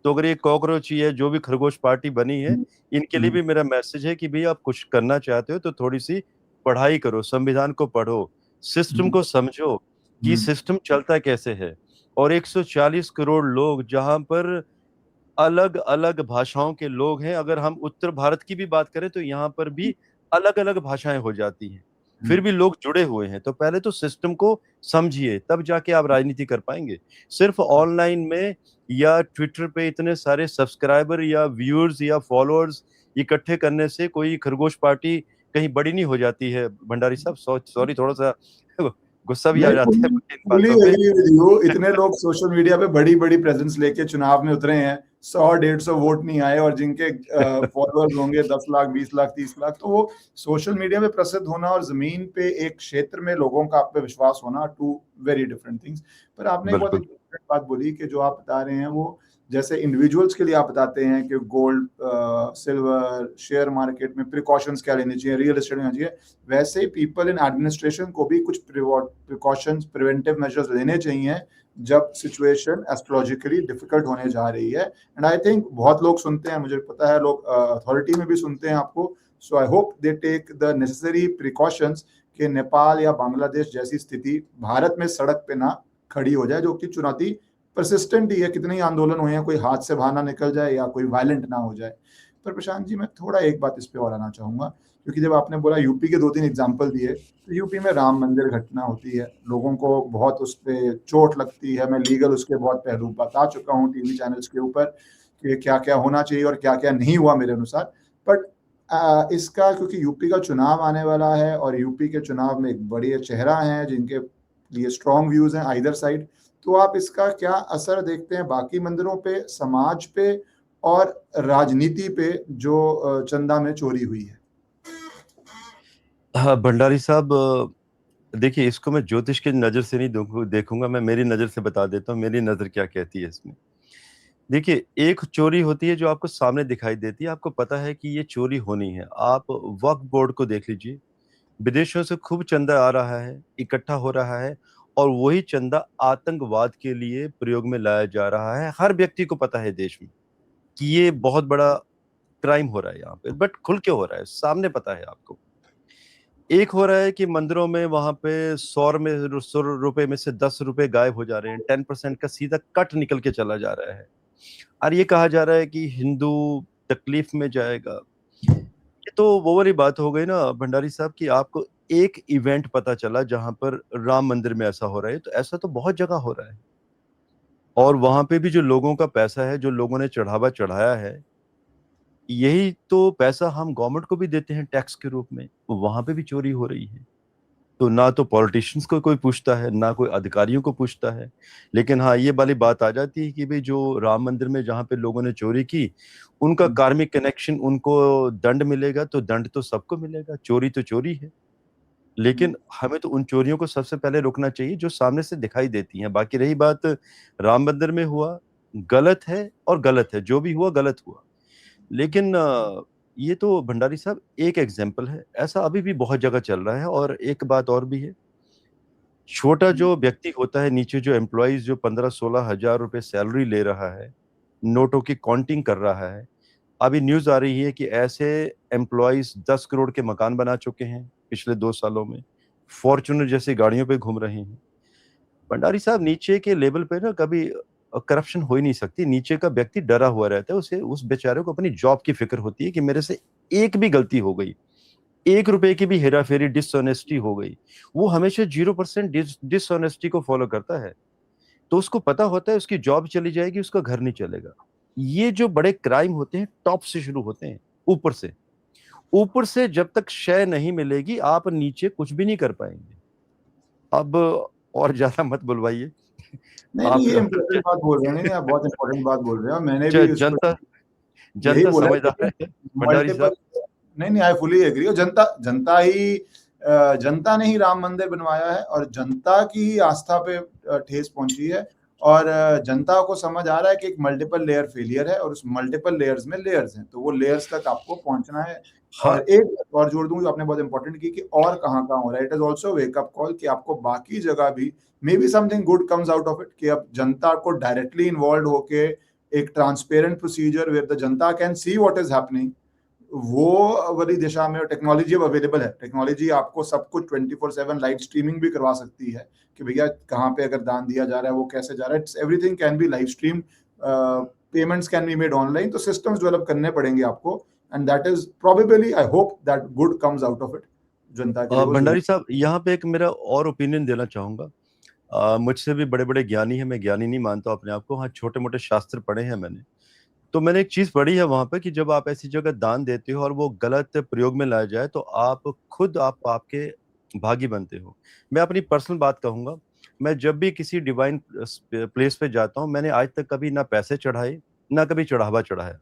तो अगर ये कॉकरोच ही है, जो भी खरगोश पार्टी बनी है, इनके लिए भी मेरा मैसेज है कि भाई आप कुछ करना चाहते हो तो थोड़ी सी पढ़ाई करो, संविधान को पढ़ो, सिस्टम को समझो कि सिस्टम चलता कैसे है। और 140 करोड़ लोग जहां पर अलग अलग भाषाओं के लोग हैं, अगर हम उत्तर भारत की भी बात करें तो यहाँ पर भी अलग अलग भाषाएं हो जाती हैं, फिर भी लोग जुड़े हुए हैं। तो पहले तो सिस्टम को समझिए, तब जाके आप राजनीति कर पाएंगे। सिर्फ ऑनलाइन में या ट्विटर पे इतने सारे सब्सक्राइबर या व्यूअर्स या फॉलोअर्स इकट्ठे करने से कोई खरगोश पार्टी कहीं बड़ी नहीं हो जाती है। भंडारी साहब सॉरी, थोड़ा सा गुस्सा भी आ नहीं, जाता है इन fully बातों पे। agree with you। इतने लोग सोशल मीडिया पे बड़ी बड़ी प्रेजेंस लेके चुनाव में उतरे हैं, 100-150 वोट नहीं आए, और जिनके फॉलोअर्स होंगे 10 लाख, 20 लाख, 30 लाख, तो वो सोशल मीडिया पे प्रसिद्ध होना और जमीन पे एक क्षेत्र में लोगों का आप पे विश्वास होना, टू वेरी डिफरेंट थिंग्स। पर आपने एक बहुत बिल्कुल इंपॉर्टेंट बात बोली कि जो आप बता रहे हैं वो, जैसे इंडिविजुअल्स के लिए आप बताते हैं कि गोल्ड, सिल्वर, शेयर मार्केट में प्रिकॉशंस क्या लेनी चाहिए, रियल एस्टेट में लेना चाहिए, वैसे ही पीपल इन एडमिनिस्ट्रेशन को भी कुछ प्रिकॉशंस, प्रिवेंटिव मेजर्स लेने चाहिए जब सिचुएशन एस्ट्रोलॉजिकली डिफिकल्ट होने जा रही है। एंड आई थिंक बहुत लोग सुनते हैं, मुझे पता है लोग अथॉरिटी में भी सुनते हैं आपको, so I hope they take the necessary precautions कि नेपाल या बांग्लादेश जैसी स्थिति भारत में सड़क पे ना खड़ी हो जाए, जो कि चुनौती परसिस्टेंट ही है, कितने ही आंदोलन हुए हैं, कोई हाथ से बाहर ना निकल जाए या कोई वायलेंट ना हो जाए। पर प्रशांत जी, मैं थोड़ा एक बात इस पे और आना चाहूंगा, क्योंकि जब आपने बोला यूपी के 2-3 एग्जाम्पल दिए, तो यूपी में राम मंदिर घटना होती है, लोगों को बहुत उस पर चोट लगती है। मैं लीगल उसके बहुत पहलू बता चुका हूँ टीवी चैनल्स के ऊपर कि क्या क्या होना चाहिए और क्या क्या नहीं हुआ मेरे अनुसार। बट इसका, क्योंकि यूपी का चुनाव आने वाला है और यूपी के चुनाव में एक बड़ी चेहरा है जिनके लिए स्ट्रॉन्ग व्यूज हैं आइदर साइड, तो आप इसका क्या असर देखते हैं बाकी मंदिरों पे, समाज पे और राजनीति पे जो चंदा में चोरी हुई है? हाँ भंडारी साहब, देखिए इसको मैं ज्योतिष की नज़र से नहीं देखूंगा, मैं मेरी नज़र से बता देता हूँ मेरी नज़र क्या कहती है इसमें। देखिए, एक चोरी होती है जो आपको सामने दिखाई देती है, आपको पता है कि ये चोरी होनी है। आप वक्फ बोर्ड को देख लीजिए, विदेशों से खूब चंदा आ रहा है, इकट्ठा हो रहा है, और वही चंदा आतंकवाद के लिए प्रयोग में लाया जा रहा है। हर व्यक्ति को पता है देश में कि ये बहुत बड़ा क्राइम हो रहा है यहाँ पे, बट खुल के हो रहा है, सामने पता है आपको। एक हो रहा है कि मंदिरों में वहां पे 100 रुपए में से 10 रुपए गायब हो जा रहे हैं, 10% का सीधा कट निकल के चला जा रहा है, और ये कहा जा रहा है कि हिंदू तकलीफ में जाएगा। ये तो वो वाली बात हो गई ना भंडारी साहब कि आपको एक इवेंट पता चला जहां पर राम मंदिर में ऐसा हो रहा है, तो ऐसा तो बहुत जगह हो रहा है। और वहां पे भी जो लोगों का पैसा है, जो लोगों ने चढ़ावा चढ़ाया है, यही तो पैसा हम गवर्नमेंट को भी देते हैं टैक्स के रूप में, वहां पे भी चोरी हो रही है। तो ना तो पॉलिटिशियंस को कोई पूछता है, ना कोई अधिकारियों को पूछता है। लेकिन हाँ, ये वाली बात आ जाती है कि भाई जो राम मंदिर में जहाँ पे लोगों ने चोरी की, उनका कार्मिक कनेक्शन, उनको दंड मिलेगा, तो दंड तो सबको मिलेगा, चोरी तो चोरी है। लेकिन हमें तो उन चोरियों को सबसे पहले रोकना चाहिए जो सामने से दिखाई देती हैं। बाकी रही बात राम मंदिर में हुआ, गलत है और गलत है, जो भी हुआ गलत हुआ। लेकिन ये तो भंडारी साहब एक एग्जाम्पल है, ऐसा अभी भी बहुत जगह चल रहा है। और एक बात और भी है, छोटा जो व्यक्ति होता है नीचे, जो एम्प्लॉइज जो 15-16 हजार रुपए सैलरी ले रहा है, नोटों की काउंटिंग कर रहा है, अभी न्यूज आ रही है कि ऐसे एम्प्लॉइज 10 करोड़ के मकान बना चुके हैं पिछले 2 सालों में, फॉर्च्यूनर जैसी गाड़ियों पे घूम रहे हैं। भंडारी साहब, नीचे के लेवल पे ना कभी करप्शन हो ही नहीं सकती। नीचे का व्यक्ति डरा हुआ रहता है, उसे, उस बेचारे को अपनी जॉब की फिक्र होती है कि मेरे से एक भी गलती हो गई, 1 रुपए की भी हेरा फेरी, डिसऑनेस्टी हो गई, वो हमेशा 0% डिसऑनेस्टी को फॉलो करता है। तो उसको पता होता है उसकी जॉब चली जाएगी, उसका घर नहीं चलेगा। ये जो बड़े क्राइम होते हैं टॉप से शुरू होते हैं, ऊपर से जब तक शय नहीं मिलेगी आप नीचे कुछ भी नहीं कर पाएंगे। अब और ज्यादा मत बुलवाइए। नहीं आप नहीं, ये इम्पोर्टेंट बात बोल रहे हैं, नहीं आप बहुत इम्पोर्टेंट बात बोल रहे हो। मैंने भी उस पर जनता यही जनता बोला है समझदार कि है भंडारी मल्टीपल, साहब। नहीं नहीं, आई फुली एग्री। जनता जनता ही जनता ने ही राम मंदिर बनवाया है और जनता की ही आस्था पे ठेस पहुंची है। और जनता को समझ आ रहा है कि एक मल्टीपल लेयर फेलियर है और उस मल्टीपल लेयर्स में लेयर्स हैं, तो वो लेयर्स तक आपको पहुंचना है। हाँ, और एक बात और जोड़ दूं जो आपने बहुत इंपॉर्टेंट की कि और कहाँ कहाँ हो रहा है, it is also wake up call कि आपको बाकी जगह भी may be something good comes out of it, कि अब जनता को डायरेक्टली इन्वॉल्व होके एक transparent procedure where the Janata can see what is happening, वो वाली दिशा में टेक्नोलॉजी अब अवेलेबल है। टेक्नोलॉजी आपको सब कुछ 24/7 लाइव स्ट्रीमिंग भी करवा सकती है कि भैया कहाँ पे अगर दान दिया जा रहा है, वो कैसे जा रहा है, everything can be live stream, payments can be made online. तो सिस्टम्स डेवलप करने पड़ेंगे आपको, and that is probably, I hope that good comes out of it जनता के लिए। भंडारी साहब, यहाँ पे एक मेरा और ओपिनियन देना चाहूंगा। मुझसे भी बड़े बड़े ज्ञानी हैं, मैं ज्ञानी नहीं मानता अपने आप को, हाँ छोटे मोटे शास्त्र पढ़े हैं मैंने। तो मैंने एक चीज पढ़ी है वहां पे कि जब आप ऐसी जगह दान देते हो और वो गलत प्रयोग में लाया जाए तो आप खुद आप आपके भागी बनते हो। मैं अपनी पर्सनल बात कहूंगा, मैं जब भी किसी डिवाइन प्लेस पे जाता हूँ, मैंने आज तक कभी ना पैसे चढ़ाए ना कभी चढ़ावा चढ़ाया।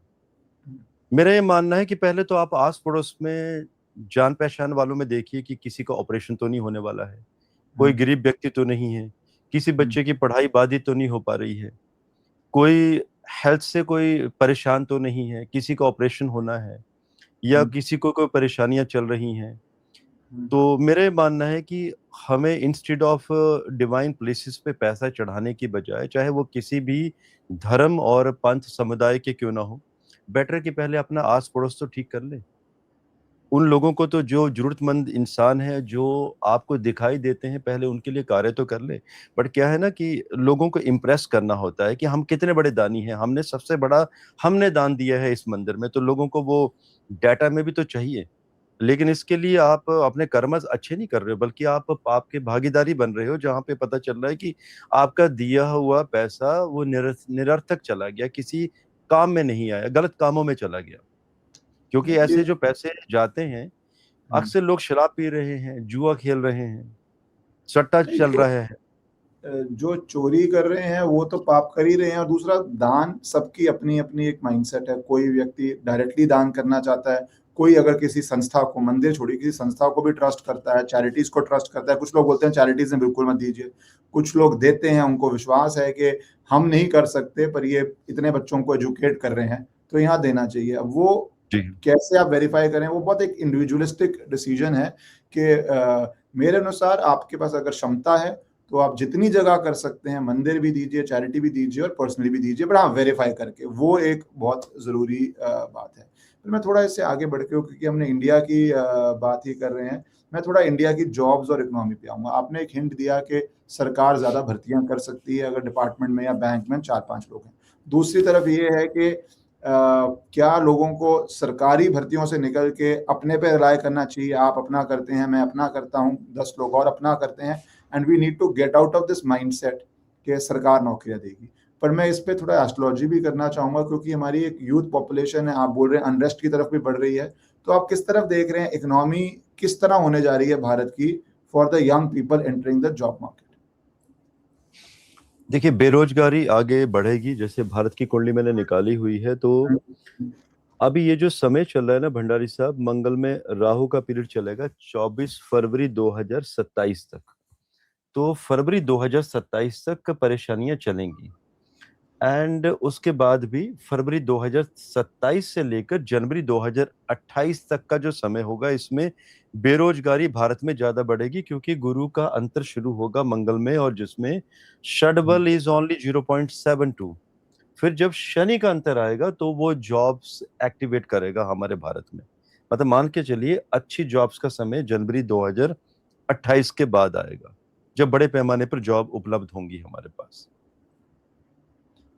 मेरा ये मानना है कि पहले तो आप आस पड़ोस में जान पहचान वालों में देखिए कि किसी का ऑपरेशन तो नहीं होने वाला है, कोई गरीब व्यक्ति तो नहीं है, किसी बच्चे की पढ़ाई बाधित तो नहीं हो पा रही है, कोई हेल्थ से कोई परेशान तो नहीं है, किसी का ऑपरेशन होना है या किसी को कोई परेशानियां चल रही हैं। तो मेरे मानना है कि हमें इंस्टेड ऑफ डिवाइन प्लेसेस पे पैसा चढ़ाने की बजाय, चाहे वो किसी भी धर्म और पंथ समुदाय के क्यों ना हो, बेटर कि पहले अपना आस पड़ोस तो ठीक कर ले। उन लोगों को तो जो जरूरतमंद इंसान है, जो आपको दिखाई देते हैं, पहले उनके लिए कार्य तो कर ले। बट क्या है ना कि लोगों को इम्प्रेस करना होता है कि हम कितने बड़े दानी हैं, हमने सबसे बड़ा हमने दान दिया है इस मंदिर में, तो लोगों को वो डाटा में भी तो चाहिए। लेकिन इसके लिए आप अपने कर्म अच्छे नहीं कर रहे हो, बल्कि आप आपके भागीदारी बन रहे हो, जहाँ पे पता चल रहा है कि आपका दिया हुआ पैसा वो निरर्थक चला गया, किसी काम में नहीं आया, गलत कामों में चला गया। क्योंकि ऐसे जो पैसे जाते हैं, अक्सर लोग शराब पी रहे हैं, जुआ खेल रहे हैं, सट्टा चल रहा है। जो चोरी कर रहे हैं वो तो पाप कर ही रहे हैं, और दूसरा दान सबकी अपनी अपनी एक माइंडसेट है। कोई व्यक्ति डायरेक्टली दान करना चाहता है, कोई अगर किसी संस्था को, मंदिर छोड़िए किसी संस्था को भी ट्रस्ट करता है, चैरिटीज को ट्रस्ट करता है। कुछ लोग बोलते हैं चैरिटीज में बिल्कुल मत दीजिए, कुछ लोग देते हैं, उनको विश्वास है कि हम नहीं कर सकते पर ये इतने बच्चों को एजुकेट कर रहे हैं तो यहाँ देना चाहिए। अब वो कैसे आप वेरीफाई करें, वो बहुत एक इंडिविजुअलिस्टिक डिसीजन है कि मेरे अनुसार आपके पास अगर क्षमता है तो आप जितनी जगह कर सकते हैं, मंदिर भी दीजिए, चैरिटी भी दीजिए और पर्सनली भी दीजिए, बट हाँ वेरीफाई करके, वो एक बहुत जरूरी बात है। फिर मैं थोड़ा इससे आगे बढ़ के, क्योंकि हमने इंडिया की बात ही कर रहे हैं, मैं थोड़ा इंडिया की जॉब्स और इकोनॉमी पे आऊंगा। आपने एक हिंट दिया कि सरकार ज्यादा भर्तियां कर सकती है अगर डिपार्टमेंट में या बैंक में 4-5 लोग हैं। दूसरी तरफ ये है कि क्या लोगों को सरकारी भर्तियों से निकल के अपने पे रिलाय करना चाहिए? आप अपना करते हैं, मैं अपना करता हूँ, 10 लोग और अपना करते हैं, and we need to get out of this mindset कि सरकार नौकरियां देगी। पर मैं इस पे थोड़ा एस्ट्रोलॉजी भी करना चाहूंगा, क्योंकि हमारी एक यूथ पॉपुलेशन है, आप बोल रहे हैं अनरेस्ट की तरफ भी बढ़ रही है, तो आप किस तरफ देख रहे हैं, इकोनॉमी किस तरह होने जा रही है भारत की for the young people entering the job market? देखिए, बेरोजगारी आगे बढ़ेगी। जैसे भारत की कुंडली मैंने निकाली हुई है, तो अभी ये जो समय चल रहा है ना भंडारी साहब, मंगल में राहु का पीरियड चलेगा 24 फरवरी 2027 तक। तो फरवरी 2027 तक परेशानियां चलेंगी, एंड उसके बाद भी फरवरी 2027 से लेकर जनवरी 2028 तक का जो समय होगा, इसमें बेरोजगारी भारत में ज्यादा बढ़ेगी, क्योंकि गुरु का अंतर शुरू होगा मंगल में, और जिसमें षडबल इज ओनली 0.72। फिर जब शनि का अंतर आएगा तो वो जॉब्स एक्टिवेट करेगा हमारे भारत में। मतलब मान के चलिए, अच्छी जॉब्स का समय जनवरी 2028 के बाद आएगा, जब बड़े पैमाने पर जॉब उपलब्ध होंगी हमारे पास।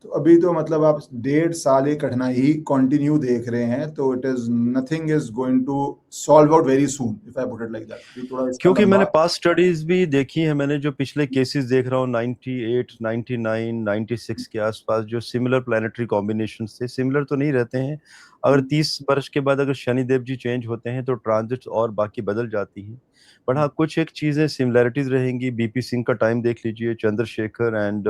तो अभी तो मतलब आप 1.5 साल एक कठिनाई कंटिन्यू देख रहे हैं, तो it is nothing is going to solve out very soon, if I put it like that. थोड़ा इसका क्योंकि मैंने लंबा पास्ट स्टडीज भी देखी है, मैंने जो पिछले केसेस देख रहा हूँ 98, 99, 96 के आसपास, जो सिमिलर प्लानिटरी कॉम्बिनेशन से सिमिलर तो नहीं रहते हैं। अगर 30 वर्ष के बाद अगर शनिदेव जी चेंज होते हैं तो ट्रांजिट्स और बाकी बदल जाती हैं। बट हाँ, कुछ एक चीजें सिमिलैरिटीज रहेंगी। बीपी सिंह का टाइम देख लीजिए, चंद्रशेखर एंड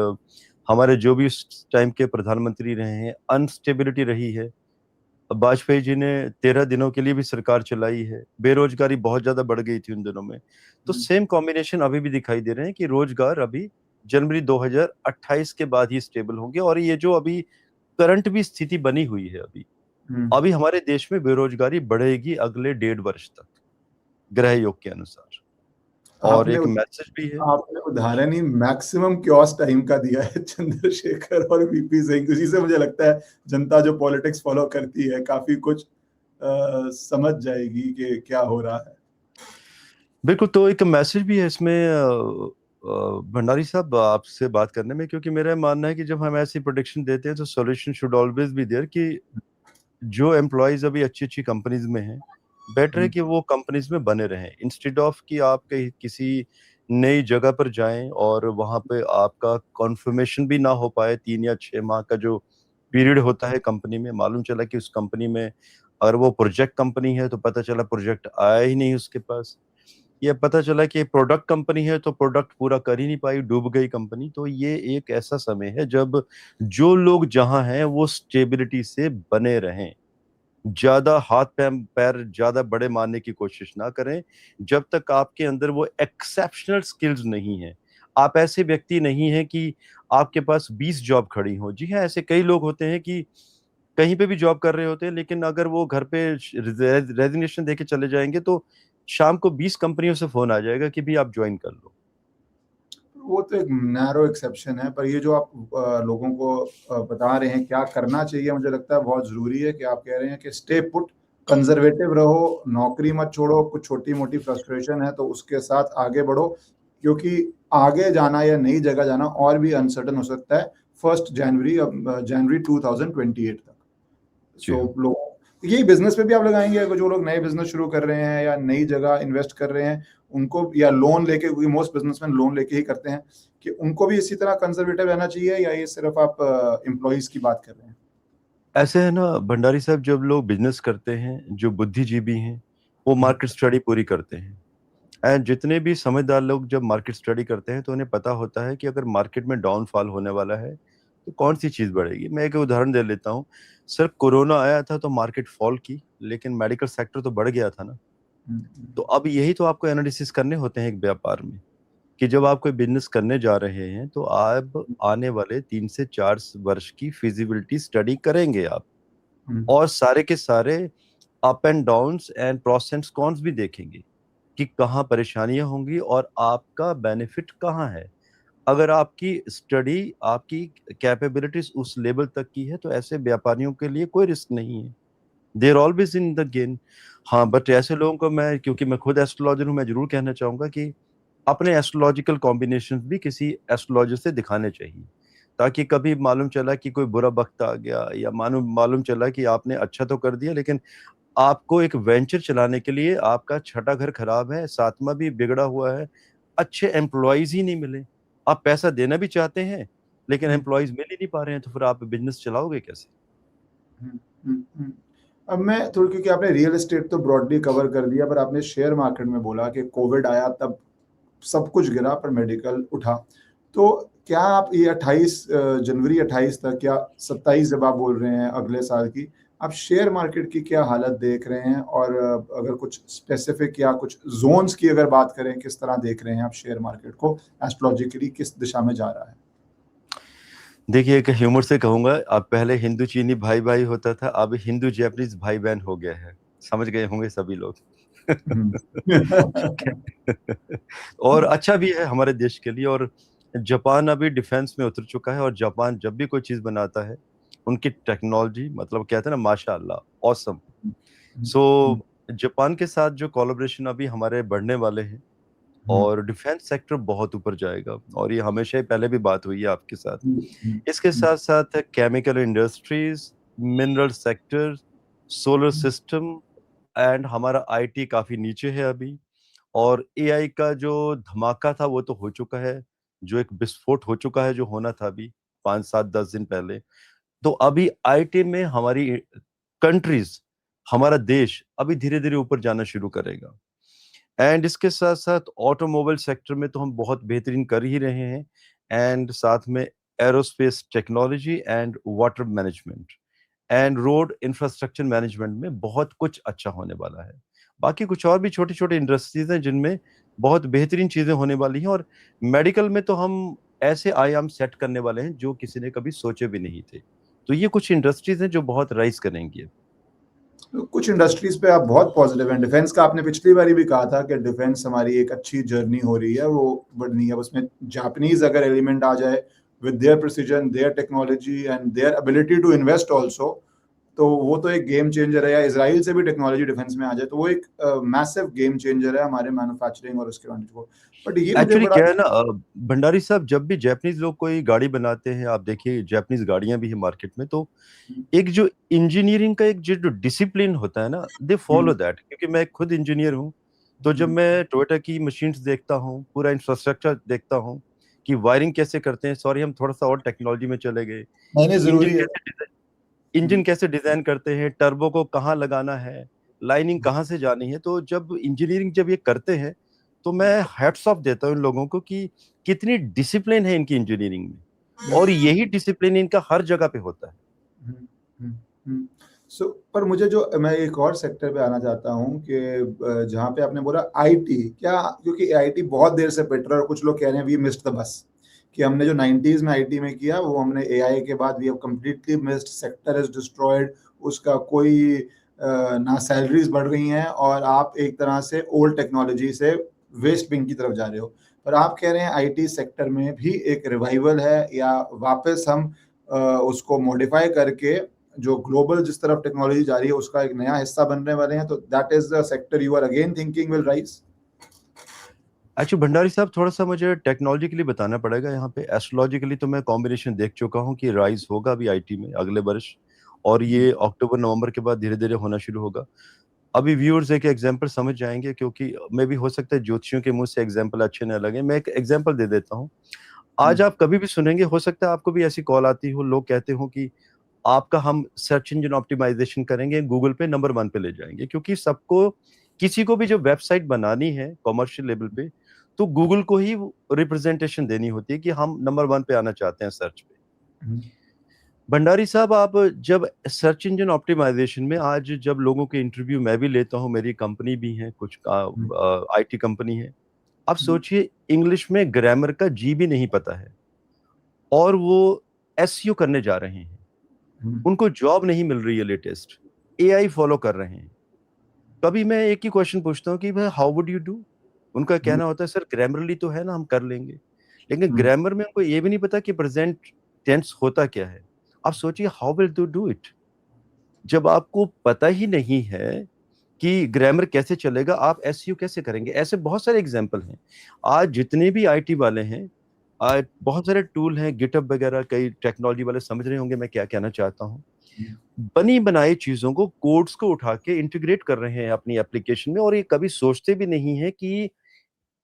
हमारे जो भी उस टाइम के प्रधानमंत्री रहे हैं, अनस्टेबिलिटी रही है। वाजपेयी जी ने 13 दिनों के लिए भी सरकार चलाई है, बेरोजगारी बहुत ज्यादा बढ़ गई थी उन दिनों में। तो सेम कॉम्बिनेशन अभी भी दिखाई दे रहे हैं कि रोजगार अभी जनवरी 2028 के बाद ही स्टेबल होंगे। और ये जो अभी करंट भी स्थिति बनी हुई है, अभी हमारे देश में बेरोजगारी बढ़ेगी अगले 1.5 वर्ष तक, ग्रह योग के अनुसार। और आपने एक मैसेज भी है। आपने उदाहरण ही मैक्सिमम क्योस टाइम का दिया है, चंद्रशेखर और वीपी सिंह। इसी से मुझे लगता है जनता जो पॉलिटिक्स फॉलो करती है काफी कुछ समझ जाएगी कि क्या हो रहा है। बिल्कुल, तो एक मैसेज भी है इसमें भंडारी साहब आपसे बात करने में, क्योंकि मेरा मानना है कि जब हम ऐसी प्रोडिक्शन देते हैं तो solution should always be there कि जो एम्प्लॉयज अभी अच्छी अच्छी कंपनीज में हैं, बेटर है कि वो कंपनीज में बने रहें, इंस्टेड ऑफ कि आप कहीं किसी नई जगह पर जाएं और वहां पे आपका कॉन्फर्मेशन भी ना हो पाए। 3 या 6 माह का जो पीरियड होता है कंपनी में, मालूम चला कि उस कंपनी में अगर वो प्रोजेक्ट कंपनी है तो पता चला प्रोजेक्ट आया ही नहीं उसके पास, या पता चला कि प्रोडक्ट कंपनी है तो प्रोडक्ट पूरा कर ही नहीं पाई, डूब गई कंपनी। तो ये एक ऐसा समय है जब जो लोग जहां हैं वो स्टेबिलिटी से बने रहें, ज्यादा हाथ पैर पैर ज्यादा बड़े मारने की कोशिश ना करें जब तक आपके अंदर वो एक्सेप्शनल स्किल्स नहीं है। आप ऐसे व्यक्ति नहीं हैं कि आपके पास 20 जॉब खड़ी हो। जी हाँ, ऐसे कई लोग होते हैं कि कहीं पे भी जॉब कर रहे होते हैं, लेकिन अगर वो घर पे रेजिग्नेशन देके चले जाएंगे तो शाम को 20 कंपनियों से फोन आ जाएगा कि भी आप ज्वाइन कर लो। वो तो एक नैरो एक्सेप्शन है, पर ये जो आप लोगों को बता रहे हैं क्या करना चाहिए, मुझे लगता है बहुत जरूरी है कि आप कह रहे हैं कि स्टे पुट, कंजर्वेटिव रहो, नौकरी मत छोड़ो, कुछ छोटी मोटी फ्रस्ट्रेशन है तो उसके साथ आगे बढ़ो, क्योंकि आगे जाना या नई जगह जाना और भी अनसर्टन हो सकता है 1 जनवरी 2028 तक। जी सो हाँ। लोग यही बिजनेस पे भी आप लगाएंगे, अगर जो लोग नए बिजनेस शुरू कर रहे हैं या नई जगह इन्वेस्ट कर रहे हैं उनको, या लोन लेके, क्योंकि मोस्ट बिजनेसमैन लोन लेके ही करते हैं, कि उनको भी इसी तरह कंजर्वेटिव रहना चाहिए, या ये सिर्फ आप एम्प्लॉइज की बात कर रहे हैं? ऐसे है ना भंडारी साहब, जब लोग बिजनेस करते हैं, जो बुद्धिजीवी हैं, वो मार्केट स्टडी पूरी करते हैं। एंड जितने भी समझदार लोग जब मार्केट स्टडी करते हैं तो उन्हें पता होता है कि अगर मार्केट में डाउनफॉल होने वाला है तो कौन सी चीज बढ़ेगी। मैं एक उदाहरण दे लेता हूँ। सिर्फ कोरोना आया था तो मार्केट फॉल की, लेकिन मेडिकल सेक्टर तो बढ़ गया था ना। तो अब यही तो आपको एनालिसिस करने होते हैं एक व्यापार में, कि जब आप कोई बिजनेस करने जा रहे हैं तो आप आने वाले 3 से 4 वर्ष की फिजिबिलिटी स्टडी करेंगे आप, और सारे के सारे up and downs and pros and cons भी देखेंगे कि कहाँ परेशानियां होंगी और आपका बेनिफिट कहाँ है। अगर आपकी स्टडी, आपकी कैपेबिलिटीज उस लेवल तक की है तो ऐसे व्यापारियों के लिए कोई रिस्क नहीं है, देर ऑलवेज इन द गेन। हाँ, बट ऐसे लोगों को मैं, क्योंकि मैं खुद एस्ट्रोलॉजर हूँ, मैं जरूर कहना चाहूंगा कि अपने एस्ट्रोलॉजिकल कॉम्बिनेशन भी किसी एस्ट्रोलॉजर से दिखाने चाहिए, ताकि कभी मालूम चला कि कोई बुरा वक्त आ गया, या मालूम मालूम चला कि आपने अच्छा तो कर दिया लेकिन आपको एक वेंचर चलाने के लिए आपका छठा घर खराब है, सातवां भी बिगड़ा हुआ है, अच्छे एम्प्लॉयज ही नहीं मिले। आप पैसा देना भी चाहते हैं लेकिन एम्प्लॉयज मिल ही नहीं पा रहे हैं, तो फिर आप बिजनेस चलाओगे कैसे? अब मैं थोड़ी, क्योंकि आपने रियल एस्टेट तो ब्रॉडली कवर कर दिया, पर आपने शेयर मार्केट में बोला कि कोविड आया तब सब कुछ गिरा पर मेडिकल उठा। तो क्या आप ये 28 जनवरी 28 तक, या 27 जब आप बोल रहे हैं अगले साल की, आप शेयर मार्केट की क्या हालत देख रहे हैं? और अगर कुछ स्पेसिफिक या कुछ जोन्स की अगर बात करें, किस तरह देख रहे हैं आप शेयर मार्केट को, एस्ट्रोलॉजिकली किस दिशा में जा रहा है? देखिए, एक ह्यूमर से कहूंगा, अब पहले हिंदू चीनी भाई भाई होता था, अब हिंदू जापानीज भाई बहन हो गया है। समझ गए होंगे सभी लोग। ठीक है। और अच्छा भी है हमारे देश के लिए। और जापान अभी डिफेंस में उतर चुका है, और जापान जब भी कोई चीज बनाता है, उनकी टेक्नोलॉजी, मतलब कहते हैं ना, माशाअल्लाह, ऑसम। सो जापान के साथ जो कोलैबोरेशन अभी हमारे बढ़ने वाले हैं, और डिफेंस सेक्टर बहुत ऊपर जाएगा, और ये हमेशा ही पहले भी बात हुई है आपके साथ। इसके साथ साथ chemical industries, mineral sector, solar system, and हमारा आईटी काफी नीचे है अभी। और एआई का जो धमाका था वो तो हो चुका है, जो एक विस्फोट हो चुका है, जो होना था अभी 5 7 10 दिन पहले। तो अभी आईटी में हमारी कंट्रीज, हमारा देश अभी धीरे धीरे ऊपर जाना शुरू करेगा। एंड इसके साथ साथ ऑटोमोबाइल सेक्टर में तो हम बहुत बेहतरीन कर ही रहे हैं, एंड साथ में aerospace technology and water management and road infrastructure management में बहुत कुछ अच्छा होने वाला है। बाकी कुछ और भी छोटी छोटी इंडस्ट्रीज हैं जिनमें बहुत बेहतरीन चीजें होने वाली हैं। और मेडिकल में तो हम ऐसे आयाम सेट करने वाले हैं जो किसी ने कभी सोचे भी नहीं थे। तो ये कुछ इंडस्ट्रीज हैं जो बहुत राइज करेंगी। कुछ इंडस्ट्रीज पे आप बहुत पॉजिटिव हैं। डिफेंस का आपने पिछली बारी भी कहा था कि डिफेंस हमारी एक अच्छी जर्नी हो रही है, वो बढ़नी है। उसमें जापानीज अगर एलिमेंट आ जाए with their precision, their technology and their ability to invest also, तो वो तो एक गेम चेंजर है। या इसराइल से भी टेक्नोलॉजी डिफेंस में आ जाए तो वो एक मैसिव गेम चेंजर है हमारे मैन्युफैक्चरिंग और उसके को। बट ये मुझे एक्चुअली बड़ा क्या है ना, भंडारी साहब, जब भी जापानीज लोग कोई गाड़ी बनाते हैं, आप देखिए जापानीज गाड़ियां भी हैं मार्केट में, तो एक जो इंजीनियरिंग का एक जो डिसिप्लिन होता है ना, दे फॉलो दैट। क्योंकि मैं खुद इंजीनियर हूँ, तो जब मैं टोयोटा की मशीन्स देखता हूँ, पूरा इंफ्रास्ट्रक्चर देखता हूँ कि वायरिंग कैसे करते हैं, सॉरी हम थोड़ा सा और टेक्नोलॉजी में चले गए, नहीं इंजन जरूरी है। कैसे इंजन कैसे डिजाइन करते हैं, टर्बो को कहाँ लगाना है, लाइनिंग कहाँ से जानी है। तो जब इंजीनियरिंग जब ये करते हैं, तो मैं हैट्स ऑफ देता हूँ इन लोगों को कि कितनी डिसिप्लिन है इनकी इंजीनियरिंग में, और यही डिसिप्लिन इनका हर जगह पे होता है। सो पर मुझे जो मैं एक और सेक्टर पे आना चाहता हूँ कि जहाँ पे आपने बोला आईटी, क्या क्योंकि आईटी बहुत देर से पिट रहा है और कुछ लोग कह रहे हैं वी मिस्ड द बस, कि हमने जो 90s में आईटी में किया वो हमने एआई के बाद we have completely missed, sector is destroyed. उसका कोई ना सैलरीज बढ़ रही हैं और आप एक तरह से ओल्ड टेक्नोलॉजी से वेस्ट विंग की तरफ जा रहे हो। पर आप कह रहे हैं आईटी सेक्टर में भी एक रिवाइवल है, या वापस हम उसको मॉडिफाई करके जो ग्लोबल जिस तरफ टेक्नोलॉजी जा रही है उसका एक नया हिस्सा बनने वाले हैं, तो that is the sector you are again thinking will rise? Actually Bhandari साहब, थोड़ा सा मुझे टेक्नोलॉजी के लिए बताना पड़ेगा यहाँ पे। एस्ट्रोलॉजिकली तो मैं कॉम्बिनेशन देख चुका हूँ कि राइज होगा भी आईटी में अगले वर्ष, और ये अक्टूबर नवंबर के बाद धीरे धीरे होना शुरू होगा। अभी व्यूअर्स एक एग्जांपल समझ जाएंगे, क्योंकि मे भी हो सकता है ज्योतिषियों के मुंह से एग्जांपल अच्छे न लगे। मैं एक एग्जांपल दे देता हूँ। आज आप कभी भी सुनेंगे, हो सकता है आपको भी ऐसी कॉल आती हो, लोग कहते हो कि आपका हम सर्च इंजन ऑप्टिमाइजेशन करेंगे, गूगल पे नंबर 1 पे ले जाएंगे। क्योंकि सबको, किसी को भी जो वेबसाइट बनानी है कमर्शियल लेवल पे, तो गूगल को ही रिप्रेजेंटेशन देनी होती है कि हम नंबर 1 पे आना चाहते हैं सर्च पे। भंडारी साहब, आप जब सर्च इंजन ऑप्टिमाइजेशन में, आज जब लोगों के इंटरव्यू मैं भी लेता हूं, मेरी कंपनी भी है, कुछ आईटी कंपनी है, आप सोचिए इंग्लिश में ग्रामर का जी भी नहीं पता है, और वो एसईओ करने जा रहे हैं, उनको जॉब नहीं मिल रही है, लेटेस्ट एआई फॉलो कर रहे हैं। कभी मैं एक ही क्वेश्चन पूछता हूँ कि भाई हाउ वुड यू डू। उनका कहना होता है सर ग्रामरली तो है ना, हम कर लेंगे। लेकिन ग्रामर में उनको ये भी नहीं पता कि प्रेजेंट टेंस होता क्या है। आप सोचिए how will you do it, जब आपको पता ही नहीं है कि ग्रामर कैसे चलेगा, आप एसईओ कैसे करेंगे। ऐसे बहुत सारे एग्जांपल हैं। आज जितने भी आईटी वाले हैं, आज बहुत सारे टूल हैं, गिटहब वगैरह, कई टेक्नोलॉजी वाले समझ रहे होंगे मैं क्या कहना चाहता हूँ। बनी बनाई चीजों को, कोड्स को उठा के इंटीग्रेट कर रहे हैं अपनी एप्लीकेशन में, और ये कभी सोचते भी नहीं है कि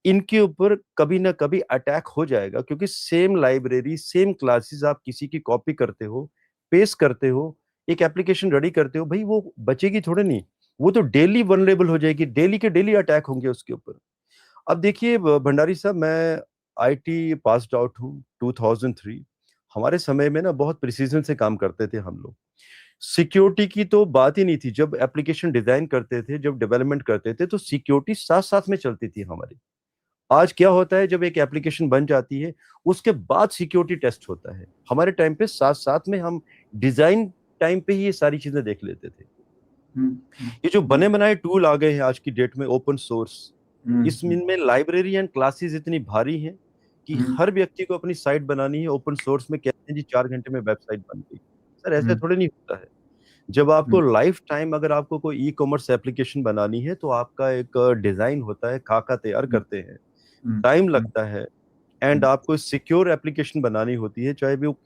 इनके ऊपर कभी ना कभी अटैक हो जाएगा। क्योंकि सेम लाइब्रेरी, सेम क्लासेस आप किसी की कॉपी करते हो, पेस्ट करते हो, एक एप्लीकेशन रेडी करते हो, भाई वो बचेगी थोड़े नहीं, वो तो डेली वनरेबल हो जाएगी, डेली के डेली अटैक होंगे उसके ऊपर। अब देखिए भंडारी साहब, मैं आईटी पास्ड आउट हूँ 2003। हमारे समय में ना बहुत प्रिसीजन से काम करते थे हम लोग। सिक्योरिटी की तो बात ही नहीं थी। जब एप्लीकेशन डिजाइन करते थे, जब डेवलपमेंट करते थे, तो सिक्योरिटी साथ साथ में चलती थी हमारी। आज क्या होता है, जब एक एप्लीकेशन बन जाती है, उसके बाद सिक्योरिटी टेस्ट होता है। हमारे टाइम पे साथ साथ में हम डिजाइन टाइम पे ही ये सारी चीजें देख लेते थे। ये जो बने बनाए टूल आ गए हैं आज की डेट में, ओपन सोर्स, इसमें लाइब्रेरी एंड क्लासेस इतनी भारी हैं कि हर व्यक्ति को अपनी साइट बनानी है ओपन सोर्स में, कहते हैं जी 4 घंटे में वेबसाइट बन गई। सर ऐसे थोड़े नहीं होता है। जब आपको लाइफ टाइम, अगर आपको कोई ई कॉमर्स एप्लीकेशन बनानी है, तो आपका एक डिजाइन होता है, खाका तैयार करते हैं, टाइम लगता है, एंड आपको सिक्योर एप्लीकेशन बनानी होती है। चाहे भी वो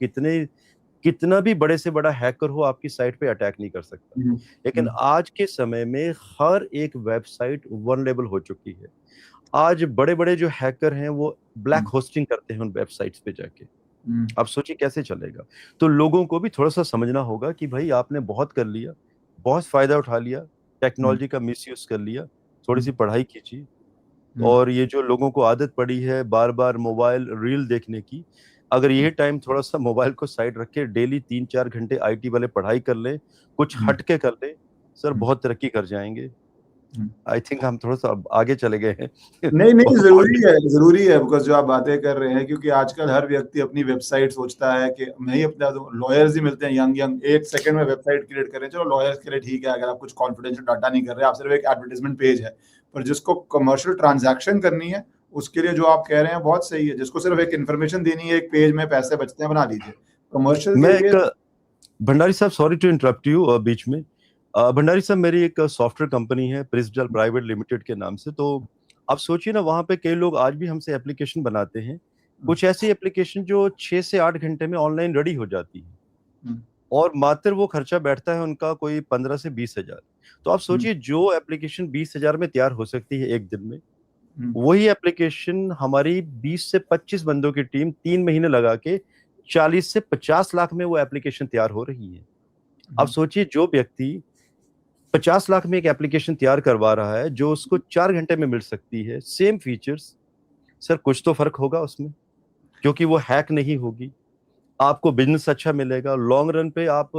कितना भी बड़े से बड़ा हैकर हो, आपकी साइट पे अटैक नहीं कर सकता। लेकिन आज के समय में हर एक वेबसाइट वनरेबल हो चुकी है। आज बड़े बड़े जो हैकर हैं, वो ब्लैक होस्टिंग करते हैं उन वेबसाइट्स पे जाके। आप सोचिए कैसे चलेगा। तो लोगों को भी थोड़ा सा समझना होगा कि भाई आपने बहुत कर लिया, बहुत फायदा उठा लिया, टेक्नोलॉजी का मिसयूज कर लिया, थोड़ी सी पढ़ाई कीजिए। और ये जो लोगों को आदत पड़ी है बार बार मोबाइल रील देखने की, अगर ये टाइम थोड़ा सा मोबाइल को साइड रख के डेली 3-4 घंटे आईटी वाले पढ़ाई कर लें, कुछ हट के कर लें, सर बहुत तरक्की कर जाएंगे। आई थिंक हम थोड़ा सा आगे चले गए हैं। नहीं नहीं, जरूरी है बिकॉज जो आप बातें कर रहे हैं, क्योंकि आजकल हर व्यक्ति अपनी वेबसाइट सोचता है कि मैं ही अपना, लॉयर्स ही मिलते हैं यंग 1 सेकंड में वेबसाइट क्रिएट करें। चलो लॉयर्स के लिए ठीक है, अगर आप कुछ कॉन्फिडेंशियल डाटा नहीं कर रहे, आप सिर्फ एक एडवर्टाइजमेंट पेज है, पर जिसको कमर्शियल ट्रांजैक्शन करनी है उसके लिए जो आप कह रहे हैं बहुत सही है। जिसको सिर्फ एक इन्फॉर्मेशन देनी है, एक पेज में पैसे बचते हैं, बना लीजिए। कमर्शियल के मैं लिए एक भंडारी साहब, सॉरी टू इंटरप्ट यू बीच में। भंडारी साहब, मेरी एक सॉफ्टवेयर कंपनी है प्रिस्टल प्राइवेट लिमिटेड के नाम से। तो आप सोचिए ना, वहां पे कई लोग आज भी हमसे एप्लीकेशन बनाते हैं, कुछ ऐसी एप्लीकेशन जो 6 से 8 घंटे में ऑनलाइन रेडी हो जाती है, और मात्र वो खर्चा बैठता है उनका कोई 15 से 20 हजार। तो आप सोचिए, जो एप्लीकेशन 20 हजार में तैयार हो सकती है एक दिन में, वही एप्लीकेशन हमारी 20 से 25 बंदों की टीम 3 महीने लगा के 40 से 50 लाख में वो एप्लीकेशन तैयार हो रही है। अब सोचिए, जो व्यक्ति 50 लाख में एक एप्लीकेशन तैयार करवा रहा है, जो उसको 4 घंटे में मिल सकती है, सेम फीचर्स, सर कुछ तो फर्क होगा उसमें, क्योंकि वो हैक नहीं होगी, आपको बिजनेस अच्छा मिलेगा, लॉन्ग रन पे आप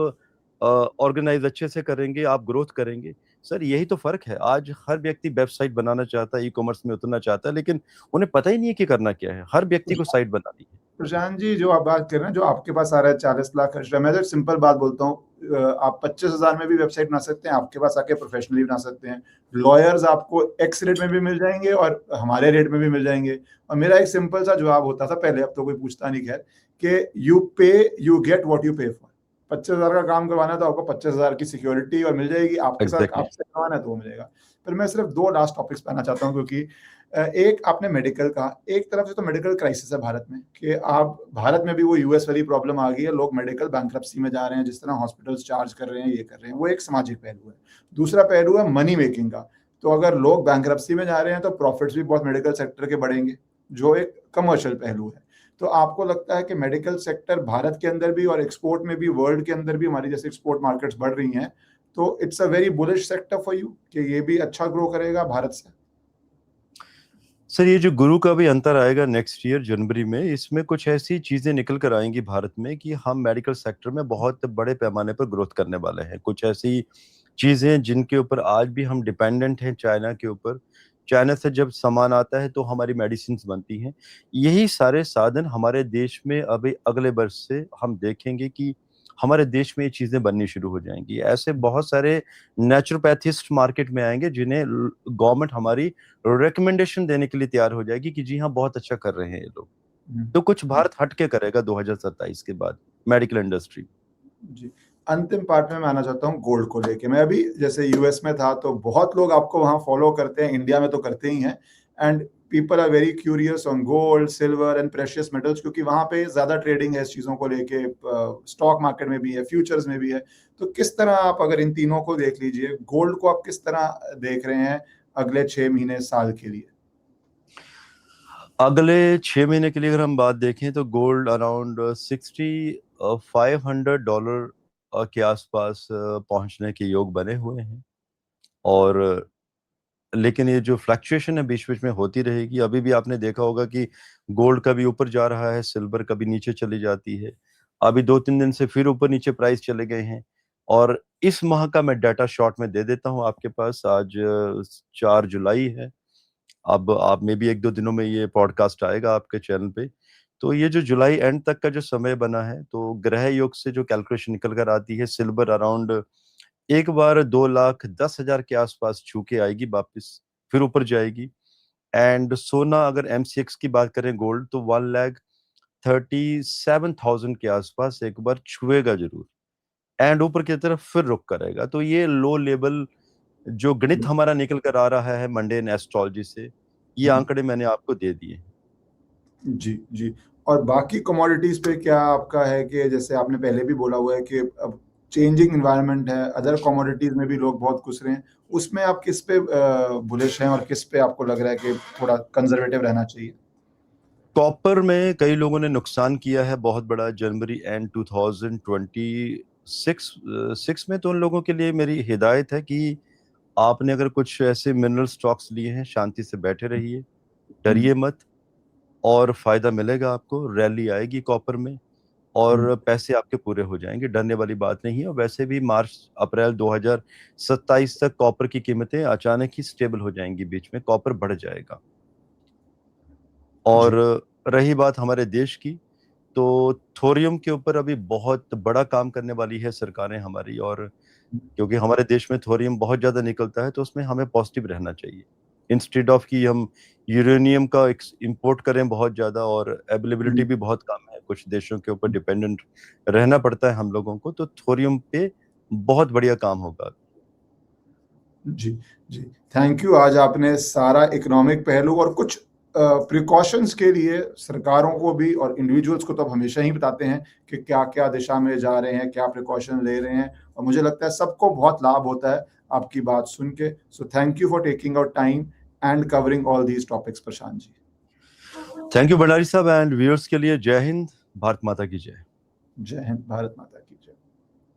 ऑर्गेनाइज अच्छे से करेंगे, आप ग्रोथ करेंगे। सर यही तो फर्क है। आज हर व्यक्ति वेबसाइट बनाना चाहता है, ई कॉमर्स में उतरना चाहता है, लेकिन उन्हें पता ही नहीं है कि करना क्या है। हर व्यक्ति को साइट बनानी है। प्रशांत जी, जो आप बात कर रहे हैं, जो आपके पास आ रहा है 40 लाख खर्च रहा है, मैं तो सिंपल बात बोलता हूँ, आप 25,000 में भी वेबसाइट बना सकते हैं, आपके पास आके प्रोफेशनली बना सकते हैं। लॉयर्स आपको एक्स रेट में भी मिल जाएंगे और हमारे रेट में भी मिल जाएंगे। और मेरा एक सिंपल सा जवाब होता था पहले, अब तो कोई पूछता नहीं, खैर, कि यू पे यू गेट व्हाट यू पे फॉर। 25,000 का काम करवाना है तो आपको 25,000 की सिक्योरिटी और मिल जाएगी, आपके साथ एग्जैक्टली। आपसे करवाना है तो वो मिलेगा। फिर मैं सिर्फ 2 लास्ट टॉपिक्स पे आना चाहता हूँ, क्योंकि एक आपने मेडिकल का, एक तरफ से तो मेडिकल क्राइसिस है भारत में, कि आप भारत में भी वो यूएस वाली प्रॉब्लम आ गई है, लोग मेडिकल बैंक्रप्सी में जा रहे हैं, जिस तरह हॉस्पिटल्स चार्ज कर रहे हैं, ये कर रहे हैं, वो एक सामाजिक पहलू है। दूसरा पहलू है मनी मेकिंग का। तो अगर लोग बैंक्रप्सी में जा रहे हैं तो प्रॉफिट्स भी बहुत मेडिकल सेक्टर के बढ़ेंगे, जो एक कमर्शियल पहलू है। तो आपको लगता है कि मेडिकल सेक्टर भारत के अंदर भी और एक्सपोर्ट में भी, वर्ल्ड के अंदर भी, हमारी जैसे एक्सपोर्ट मार्केट्स बढ़ रही हैं, तो it's a very bullish sector for you कि ये भी अच्छा ग्रो करेगा भारत से? सर ये जो गुरु का भी अंतर आएगा नेक्स्ट ईयर जनवरी में, इसमें कुछ ऐसी चीजें निकल कर आएंगी भारत में कि हम मेडिकल सेक्टर में बहुत बड़े पैमाने पर ग्रोथ करने वाले हैं। कुछ ऐसी चीजें जिनके ऊपर आज भी हम डिपेंडेंट हैं चाइना के ऊपर। चाइना से जब सामान आता है तो हमारी मेडिसिन बनती हैं। यही सारे साधन हमारे देश में अभी अगले वर्ष से हम देखेंगे कि हमारे देश में ये चीजें बननी शुरू हो जाएंगी। ऐसे बहुत सारे नेचुरोपैथिस्ट मार्केट में आएंगे जिन्हें गवर्नमेंट हमारी रिकमेंडेशन देने के लिए तैयार हो जाएगी कि जी हाँ, बहुत अच्छा कर रहे हैं ये लोग। तो कुछ भारत हटके करेगा 2027 के बाद मेडिकल इंडस्ट्री। जी, अंतिम पार्ट में मैं आना चाहता हूँ गोल्ड को लेके। मैं अभी जैसे यूएस में था तो बहुत लोग आपको वहाँ फॉलो करते हैं, इंडिया में तो करते ही हैं, and people are very curious on gold, silver and precious metals, क्योंकि वहाँ पे ज्यादा ट्रेडिंग है इस चीजों को लेके, स्टॉक मार्केट में भी है, फ्यूचर्स में भी है। तो किस तरह आप, अगर इन तीनों को देख लीजिए, गोल्ड को आप किस तरह देख रहे हैं अगले 6 महीने, साल के लिए? अगले 6 महीने के लिए अगर हम बात देखें तो गोल्ड अराउंड $6,500 के आसपास पहुंचने के योग बने हुए हैं। और लेकिन ये जो फ्लक्चुएशन है बीच बीच में होती रहेगी। अभी भी आपने देखा होगा कि गोल्ड कभी ऊपर जा रहा है, सिल्वर कभी नीचे चली जाती है। अभी 2-3 दिन से फिर ऊपर नीचे प्राइस चले गए हैं। और इस माह का मैं डाटा शॉर्ट में दे देता हूँ आपके पास। आज 4 जुलाई है। अब आप में भी 1-2 दिनों में ये पॉडकास्ट आएगा आपके चैनल पे। तो ये जो जुलाई एंड तक का जो समय बना है, तो ग्रह योग से जो कैलकुलेशन निकल कर आती है, सिल्वर अराउंड एक बार 2,10,000 के आसपास छू के आएगी वापस, फिर ऊपर जाएगी। एंड सोना, अगर एमसीएक्स की बात करें गोल्ड, तो 1,37,000 के आसपास एक बार छुएगा जरूर, एंड ऊपर की तरफ फिर रुक करेगा। तो ये लो लेवल जो गणित हमारा निकल कर आ रहा है मंडेन एस्ट्रोलॉजी से, ये आंकड़े मैंने आपको दे दिए हैं। जी, जी। और बाकी कमोडिटीज़ पे क्या आपका है, कि जैसे आपने पहले भी बोला हुआ है कि अब चेंजिंग एनवायरनमेंट है, अदर कमोडिटीज़ में भी लोग बहुत घुस रहे हैं, उसमें आप किस पे बुलिश हैं और किस पे आपको लग रहा है कि थोड़ा कंजर्वेटिव रहना चाहिए? कॉपर में कई लोगों ने नुकसान किया है बहुत बड़ा जनवरी एंड 2026 में। तो उन लोगों के लिए मेरी हिदायत है कि आपने अगर कुछ ऐसे मिनरल स्टॉक्स लिए हैं, शांति से बैठे रहिए, डरिए मत, और फायदा मिलेगा आपको। रैली आएगी कॉपर में। और पैसे आपके पूरे हो जाएंगे, डरने वाली बात नहीं है। और वैसे भी मार्च अप्रैल 2027 तक कॉपर की कीमतें अचानक ही स्टेबल हो जाएंगी, बीच में कॉपर बढ़ जाएगा। और रही बात हमारे देश की, तो थोरियम के ऊपर अभी बहुत बड़ा काम करने वाली है सरकारें हमारी, और क्योंकि हमारे देश में थोरियम बहुत ज्यादा निकलता है तो उसमें हमें पॉजिटिव रहना चाहिए, इंस्टेड ऑफ कि हम यूरेनियम का इंपोर्ट करें बहुत ज्यादा, और अवेलेबिलिटी भी बहुत कम है, कुछ देशों के ऊपर डिपेंडेंट रहना पड़ता है हम लोगों को। तो थोरियम पे बहुत बढ़िया काम होगा। जी जी, थैंक यू। आज आपने सारा इकोनॉमिक पहलू और कुछ प्रिकॉशंस के लिए सरकारों को भी और इंडिविजुअल्स को तो आप हमेशा ही बताते हैं कि क्या क्या दिशा में जा रहे हैं, क्या प्रिकॉशन ले रहे हैं, और मुझे लगता है सबको बहुत लाभ होता है आपकी बात सुन के। So thank you for taking out time and covering all these topics Prashant ji. Thank you Bhandari साहब, एंड व्यूअर्स के लिए जय हिंद, भारत माता की जय। जय हिंद, भारत माता की।